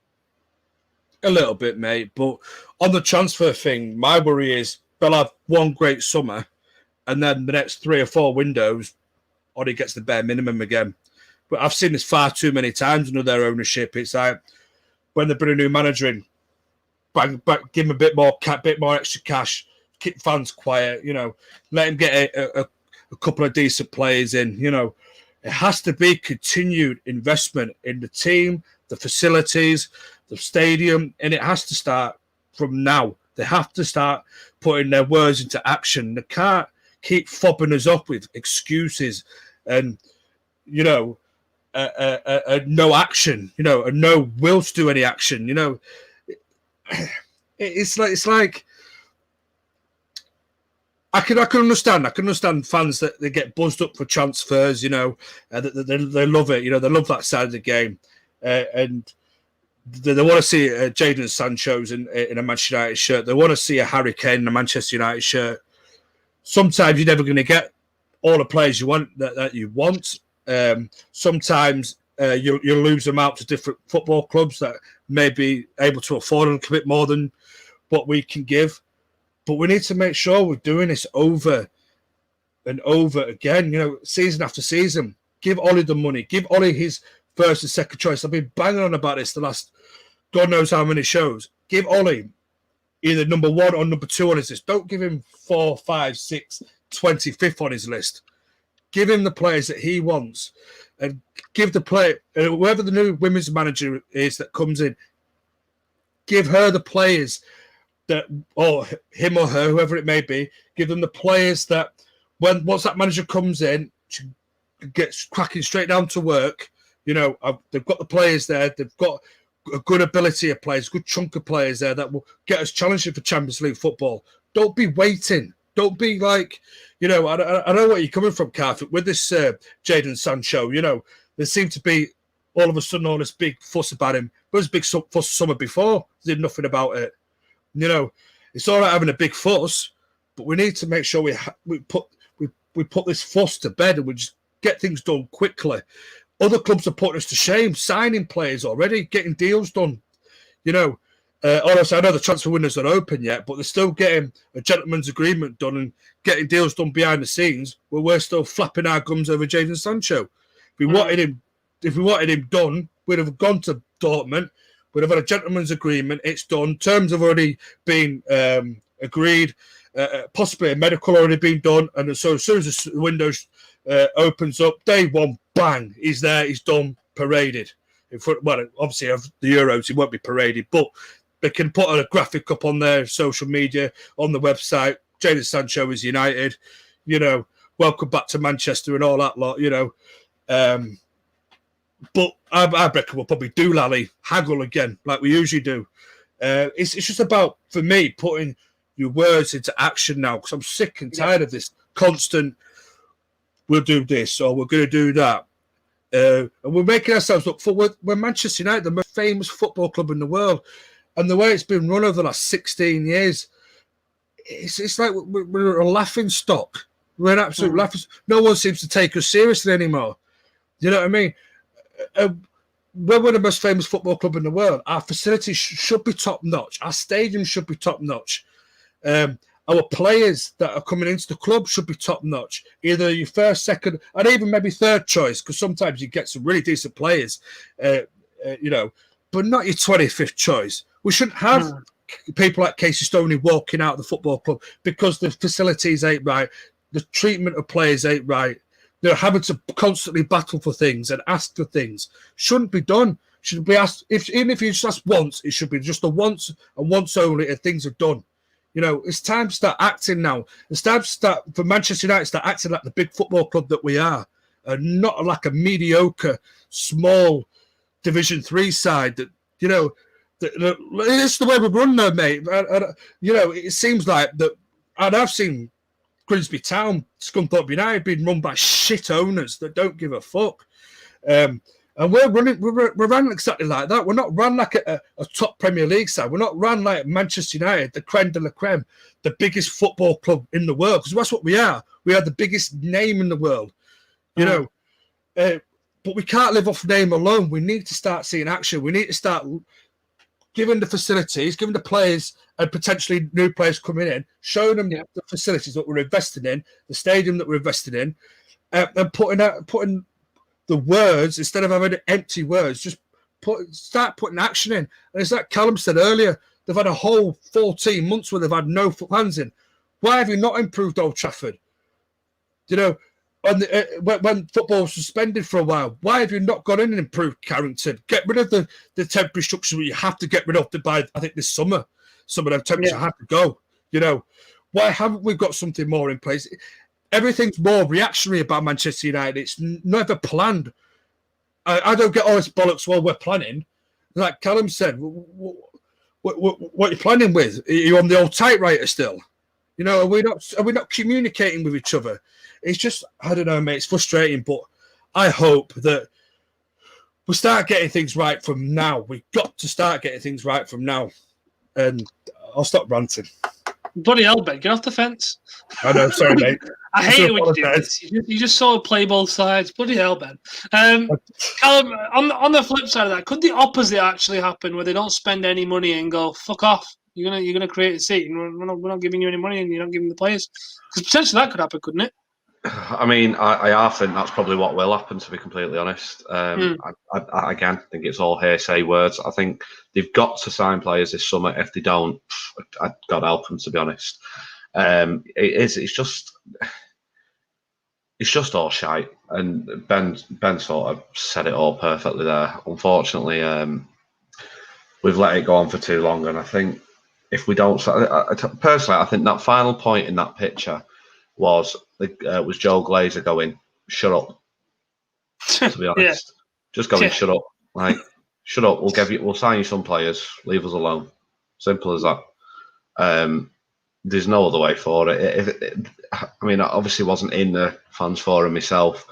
Speaker 2: that?
Speaker 4: A little bit, mate. But on the transfer thing, my worry is they'll have one great summer, and then the next 3 or 4 windows, Oddie gets the bare minimum again. But I've seen this far too many times under their ownership. It's like when they bring a new manager in, bang, give him a bit more extra cash, keep fans quiet, you know, let him get a couple of decent players in, you know. It has to be continued investment in the team, the facilities, the stadium, and it has to start from now. They have to start putting their words into action. They can't keep fobbing us up with excuses and, you know, no action, you know, and no will to do any action, you know. It's like I can understand fans that they get buzzed up for transfers, you know, they love it, you know, they love that side of the game, and they want to see Jadon Sancho's in a Manchester United shirt. They want to see a Harry Kane in a Manchester United shirt. Sometimes you're never going to get all the players you want that you want. Sometimes you'll lose them out to different football clubs that may be able to afford a little bit more than what we can give. But we need to make sure we're doing this over and over again, you know, season after season. Give Ollie the money. Give Ollie his first and second choice. I've been banging on about this the last God knows how many shows. Give Ollie either number 1 or number 2 on his list. Don't give him 4, 5, 6, 25th on his list. Give him the players that he wants, and give the player, whoever the new women's manager is that comes in, give her the players that, or him or her, whoever it may be, give them the players that once that manager comes in, she gets cracking straight down to work. You know, they've got the players there. They've got a good ability of players, a good chunk of players there that will get us challenging for Champions League football. Don't be waiting. Don't be like, you know, I know where you're coming from, Carf, with this Jadon Sancho. You know, there seemed to be all of a sudden all this big fuss about him. There was a big fuss summer before. Did nothing about it. You know, it's all right having a big fuss, but we need to make sure we put this fuss to bed and we just get things done quickly. Other clubs are putting us to shame, signing players already, getting deals done. You know, honestly, I know the transfer window's not open yet, but they're still getting a gentleman's agreement done and getting deals done behind the scenes where we're still flapping our gums over Jadon Sancho. If we wanted him done, we'd have gone to Dortmund. We'd have had a gentleman's agreement. It's done. Terms have already been agreed. Possibly a medical already been done. And so as soon as the window opens up, day one, bang, he's there. He's done. Paraded. In front, well, obviously of the Euros, he won't be paraded, but they can put a graphic up on their social media, on the website. Jadon Sancho is United. You know, welcome back to Manchester and all that lot. You know. But I reckon we'll probably do Lally, haggle again, like we usually do. It's just about, for me, putting your words into action now, because I'm sick and tired of this constant, we'll do this, or we're going to do that. And we're making ourselves look for, we're Manchester United, the most famous football club in the world. And the way it's been run over the last 16 years, it's like we're a laughing stock. We're an absolute laughing. No one seems to take us seriously anymore. You know what I mean? We're the most famous football club in the world. Our facilities should be top notch. Our stadium should be top notch. Our players that are coming into the club should be top notch. Either your first, second, and even maybe third choice, because sometimes you get some really decent players, you know, but not your 25th choice. We shouldn't have people like Casey Stoney walking out of the football club because the facilities ain't right, the treatment of players ain't right. They're having to constantly battle for things and ask for things. Shouldn't be done. Should be asked. Even if you just ask once, it should be just a once and once only, and things are done. You know, it's time to start acting now. It's time to start for Manchester United to start acting like the big football club that we are, and not like a mediocre, small Division 3 side. That, you know, it's the way we run now, mate. You know, it seems like that. And I've seen Grimsby Town, Scunthorpe United being run by shit owners that don't give a fuck. And we're running exactly like that. We're not run like a top Premier League side. We're not run like Manchester United, the creme de la creme, the biggest football club in the world. Because that's what we are. We are the biggest name in the world. You know, but we can't live off name alone. We need to start seeing action. We need to start giving the facilities, giving the players and potentially new players coming in, showing them the facilities that we're investing in, the stadium that we're investing in, and putting the words, instead of having empty words, just start putting action in. And it's like Callum said earlier, they've had a whole 14 months where they've had no fans in. Why have you not improved Old Trafford? You know, when football was suspended for a while, why have you not gone in and improved Carrington? Get rid of the temporary structure that you have to get rid of by, I think, this summer. Some of them temperatures have to go. You know, why haven't we got something more in place? Everything's more reactionary about Manchester United. It's never planned. I don't get all this bollocks while we're planning. Like Callum said, what are you planning with? Are you on the old typewriter still? You know, are we not communicating with each other? It's just, I don't know, mate. It's frustrating, but I hope that we start getting things right from now. We've got to start getting things right from now. And I'll stop ranting.
Speaker 2: Bloody hell, Ben, get off the fence.
Speaker 4: I know, sorry, mate.
Speaker 2: I hate it when you do this. You just sort of play both sides. Bloody hell, Ben. Callum, on the flip side of that, could the opposite actually happen, where they don't spend any money and go, fuck off, you're gonna create a seat, and we're not giving you any money, and you're not giving the players? Because potentially that could happen, couldn't it?
Speaker 5: I mean, I think that's probably what will happen, to be completely honest. I again think it's all hearsay words. I think they've got to sign players this summer. If they don't, God help them, to be honest. It's just all shite. And Ben sort of said it all perfectly there. Unfortunately, we've let it go on for too long. And I think if we don't, personally, I think that final point in that picture was Joe Glazer going, shut up, to be honest. Just going, shut up. Like, shut up, we'll sign you some players, leave us alone. Simple as that. There's no other way for it. I mean, I obviously wasn't in the fans forum myself,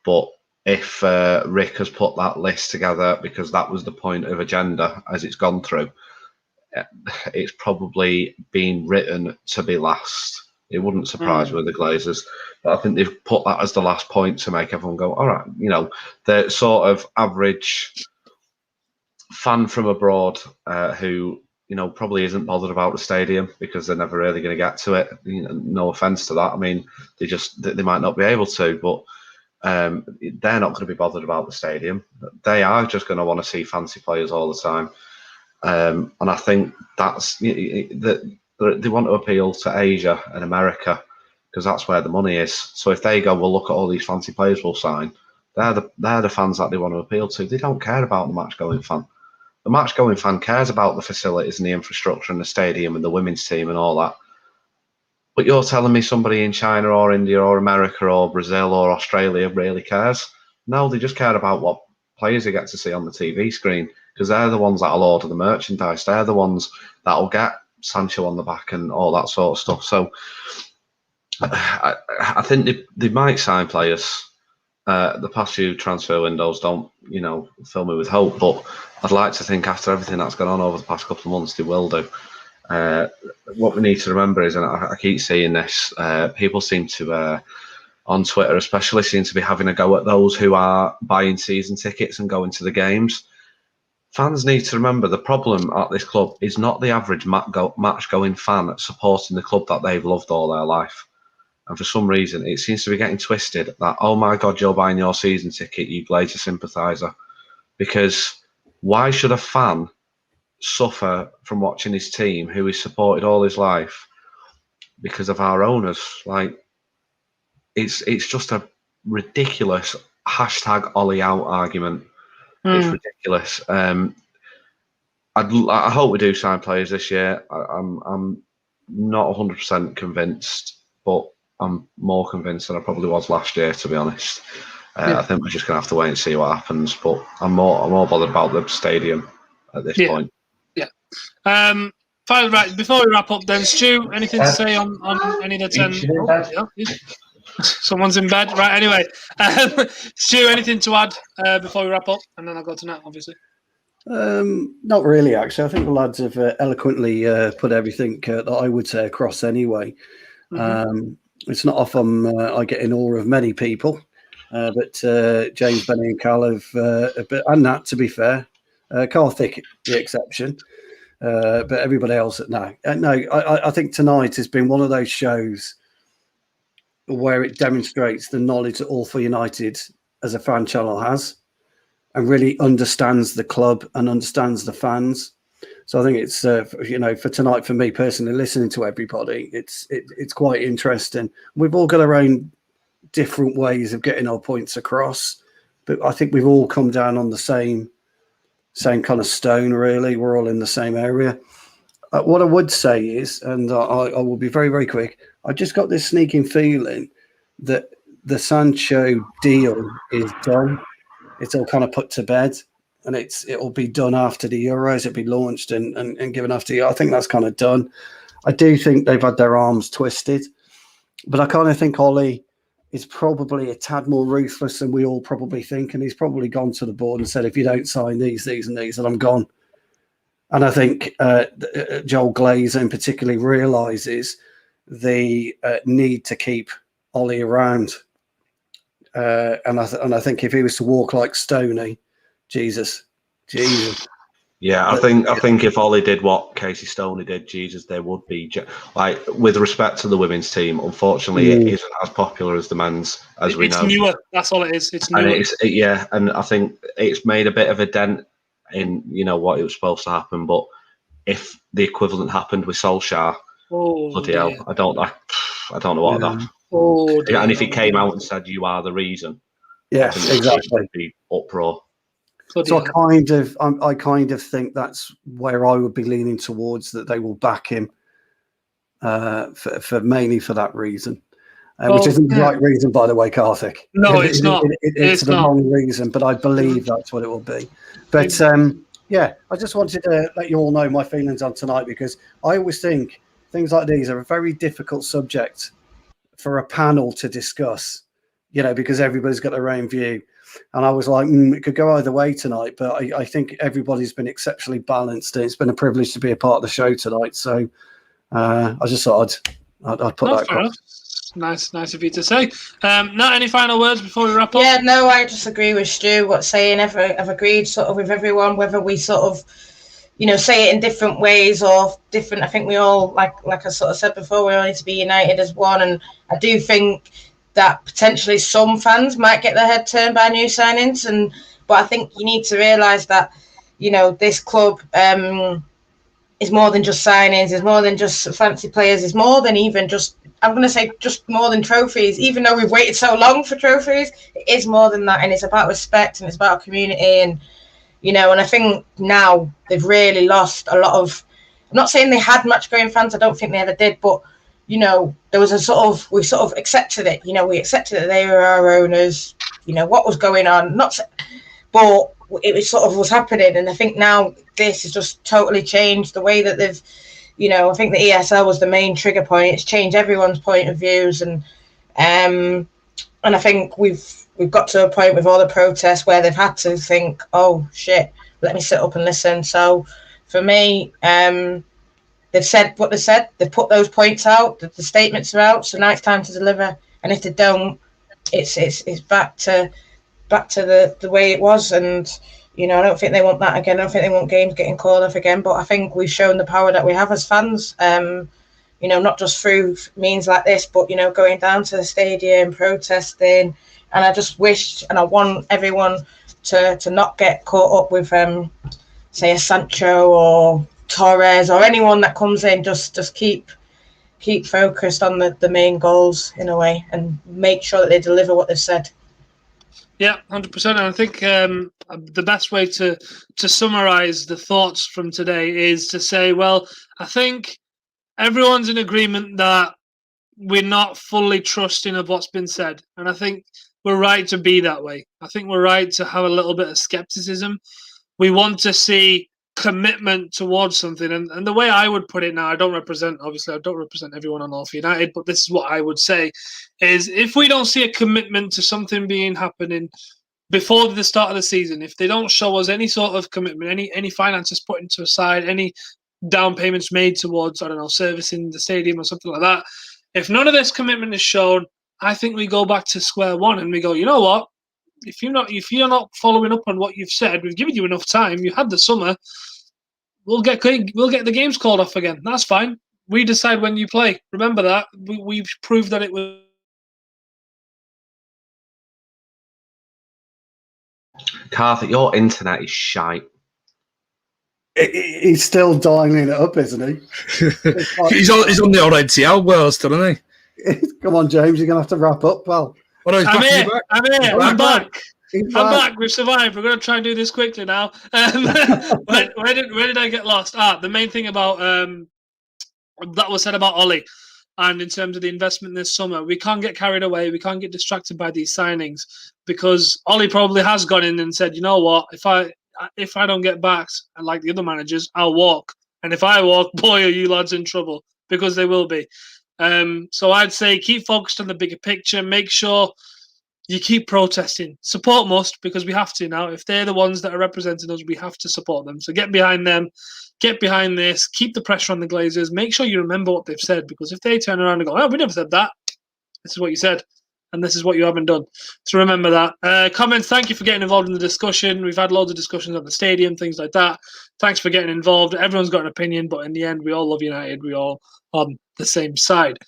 Speaker 5: but if Rick has put that list together, because that was the point of agenda as it's gone through, it's probably been written to be last. It wouldn't surprise me with the Glazers, but I think they've put that as the last point to make everyone go, all right, you know, the sort of average fan from abroad who, you know, probably isn't bothered about the stadium because they're never really going to get to it. You know, no offense to that. I mean, they might not be able to, but they're not going to be bothered about the stadium. They are just going to want to see fancy players all the time. And I think that's they want to appeal to Asia and America because that's where the money is. So if they go, well, look at all these fancy players we'll sign, they're the fans that they want to appeal to. They don't care about the match-going fan. The match-going fan cares about the facilities and the infrastructure and the stadium and the women's team and all that. But you're telling me somebody in China or India or America or Brazil or Australia really cares? No, they just care about what players they get to see on the TV screen because they're the ones that'll order the merchandise. They're the ones that'll get Sancho on the back and all that sort of stuff. So I think they might sign players. The past few transfer windows don't, you know, fill me with hope, but I'd like to think after everything that's gone on over the past couple of months, they will do. what we need to remember is, and I keep seeing this, people seem to, on Twitter especially, seem to be having a go at those who are buying season tickets and going to the games. Fans need to remember the problem at this club is not the average match-going fan supporting the club that they've loved all their life. And for some reason, it seems to be getting twisted that, oh my God, you're buying your season ticket, you Glazer sympathiser. Because why should a fan suffer from watching his team, who he's supported all his life, because of our owners? Like, it's just a ridiculous #Ollie out argument. It's ridiculous. I hope we do sign players this year. I'm not 100% convinced, but I'm more convinced than I probably was last year, to be honest. I think we're just going to have to wait and see what happens. But I'm more bothered about the stadium at this point.
Speaker 2: Yeah. Finally, right, before we wrap up, then, Stu, anything to say on any of the 10? Someone's in bed. Right, anyway. Stu, anything to add before we wrap up? And then I'll go to Nat, obviously.
Speaker 6: Not really, actually. I think the lads have eloquently put everything that I would say across anyway. It's not often I get in awe of many people, but James, Benny and Cal have, and Nat, to be fair, Karthik the exception, but everybody else, no. I think tonight has been one of those shows where it demonstrates the knowledge that All for United as a fan channel has, and really understands the club and understands the fans. So I think it's for tonight, for me personally, listening to everybody, it's quite interesting. We've all got our own different ways of getting our points across, but I think we've all come down on the same kind of stone. Really, we're all in the same area. What I would say is, and I will be very, very quick, I just got this sneaking feeling that the Sancho deal is done. It's all kind of put to bed, and it'll be done after the Euros. It'll be launched and given after the. I think that's kind of done. I do think they've had their arms twisted, but I kind of think Ollie is probably a tad more ruthless than we all probably think, and he's probably gone to the board and said, if you don't sign these and these, then I'm gone. And I think Joel Glazer in particular realises the need to keep Ollie around. And I think if he was to walk like Stoney, Jesus.
Speaker 5: Yeah, I think if Ollie did what Casey Stoney did, Jesus, there would be, like, with respect to the women's team, unfortunately, it isn't as popular as the men's, as we know.
Speaker 2: It's newer. That's all it is. It's newer.
Speaker 5: And and I think it's made a bit of a dent in what it was supposed to happen. But if the equivalent happened with Solskjaer, bloody hell, I don't know what that. And if he came out and said you are the reason,
Speaker 6: yes, exactly,
Speaker 5: it would be uproar.
Speaker 6: So I kind of think that's where I would be leaning towards, that they will back him for mainly for that reason, which isn't the right reason, by the way, Karthik.
Speaker 2: No, it's not.
Speaker 6: It's the wrong reason, but I believe that's what it will be. But I just wanted to let you all know my feelings on tonight, because I always think things like these are a very difficult subject for a panel to discuss, because everybody's got their own view. And I was like, it could go either way tonight, but I think everybody's been exceptionally balanced. And it's been a privilege to be a part of the show tonight. So I just thought I'd put that across.
Speaker 2: Nice of you to say. Nat, any final words before we wrap up?
Speaker 7: Yeah, no, I just agree with Stu. What's saying? I've agreed sort of with everyone, whether we sort of, say it in different ways or different. I think we all, like I sort of said before, we all need to be united as one. And I do think that potentially some fans might get their head turned by new signings, but I think you need to realise that this club is more than just signings, is more than just fancy players, is more than even just, I'm going to say, just more than trophies. Even though we've waited so long for trophies, it is more than that, and it's about respect and it's about community, and and I think now they've really lost a lot of. I'm not saying they had match-going fans. I don't think they ever did, but there was we sort of accepted it. We accepted that they were our owners. What was going on? But it was sort of was happening. And I think now this has just totally changed the way that they've, I think the ESL was the main trigger point. It's changed everyone's point of views. And I think we've got to a point with all the protests where they've had to think, oh shit, let me sit up and listen. So for me, they've said what they said. They've put those points out. The statements are out. So now it's time to deliver. And if they don't, it's back to the way it was. And I don't think they want that again. I don't think they want games getting called off again. But I think we've shown the power that we have as fans. Not just through means like this, but going down to the stadium, protesting. And I just wish, and I want everyone to not get caught up with, say, a Sancho or Torres or anyone that comes in. Just keep focused on the main goals in a way, and make sure that they deliver what they've said.
Speaker 2: Yeah, 100%. And I think the best way to summarize the thoughts from today is to say, well, I think everyone's in agreement that we're not fully trusting of what's been said. And I think we're right to be that way. I think we're right to have a little bit of skepticism. We want to see commitment towards something. And the way I would put it now, I don't represent everyone on All for United, but this is what I would say, is if we don't see a commitment to something happening before the start of the season, if they don't show us any sort of commitment, any finances put into aside, any down payments made towards, I don't know, servicing the stadium or something like that, if none of this commitment is shown, I think we go back to square one and we go, you know what? If you're not following up on what you've said, we've given you enough time. You had the summer. We'll get the games called off again. That's fine. We decide when you play. Remember that. We've proved that it was.
Speaker 5: Carthy, your internet is shite.
Speaker 6: He's still dialing it up, isn't he?
Speaker 4: He's on the old NTL world still, isn't he?
Speaker 6: Come on, James, you're going to have to wrap up, pal.
Speaker 4: Oh, no,
Speaker 2: I'm here. I'm back.
Speaker 6: He's
Speaker 2: I'm back. We've survived. We're going to try and do this quickly now. Where did I get lost? The main thing about that was said about Ollie, and in terms of the investment this summer, we can't get carried away. We can't get distracted by these signings, because Ollie probably has gone in and said, you know what, if I don't get backed like the other managers, I'll walk. And if I walk, boy, are you lads in trouble, because they will be. So I'd say keep focused on the bigger picture. Make sure you keep protesting. Support must, because we have to now. If they're the ones that are representing us, we have to support them. So get behind them. Get behind this. Keep the pressure on the Glazers. Make sure you remember what they've said, because if they turn around and go, oh, we never said that. This is what you said. And this is what you haven't done. So remember that. Comments, thank you for getting involved in the discussion. We've had loads of discussions at the stadium, things like that. Thanks for getting involved. Everyone's got an opinion, but in the end, we all love United. We all on the same side.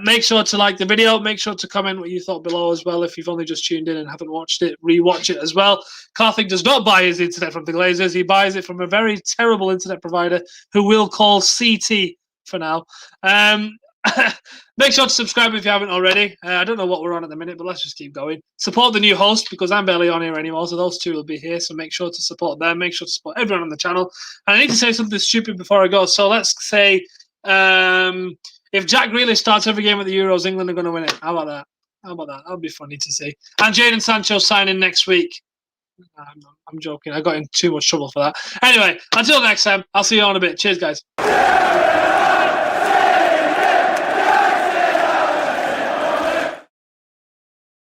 Speaker 2: Make sure to like the video. Make sure to comment what you thought below as well. If you've only just tuned in and haven't watched it, rewatch it as well. Carthig does not buy his internet from the Glazers. He buys it from a very terrible internet provider who we'll call CT for now. Make sure to subscribe if you haven't already. I don't know what we're on at the minute, but let's just keep going. Support the new host, because I'm barely on here anymore, so those two will be here. So make sure to support them. Make sure to support everyone on the channel. And I need to say something stupid before I go. So let's say if Jack Grealish starts every game at the Euros, England are going to win it. How about that? That would be funny to see. And Jadon Sancho signing next week. I'm joking. I got in too much trouble for that. Anyway, until next time, I'll see you all in a bit. Cheers, guys.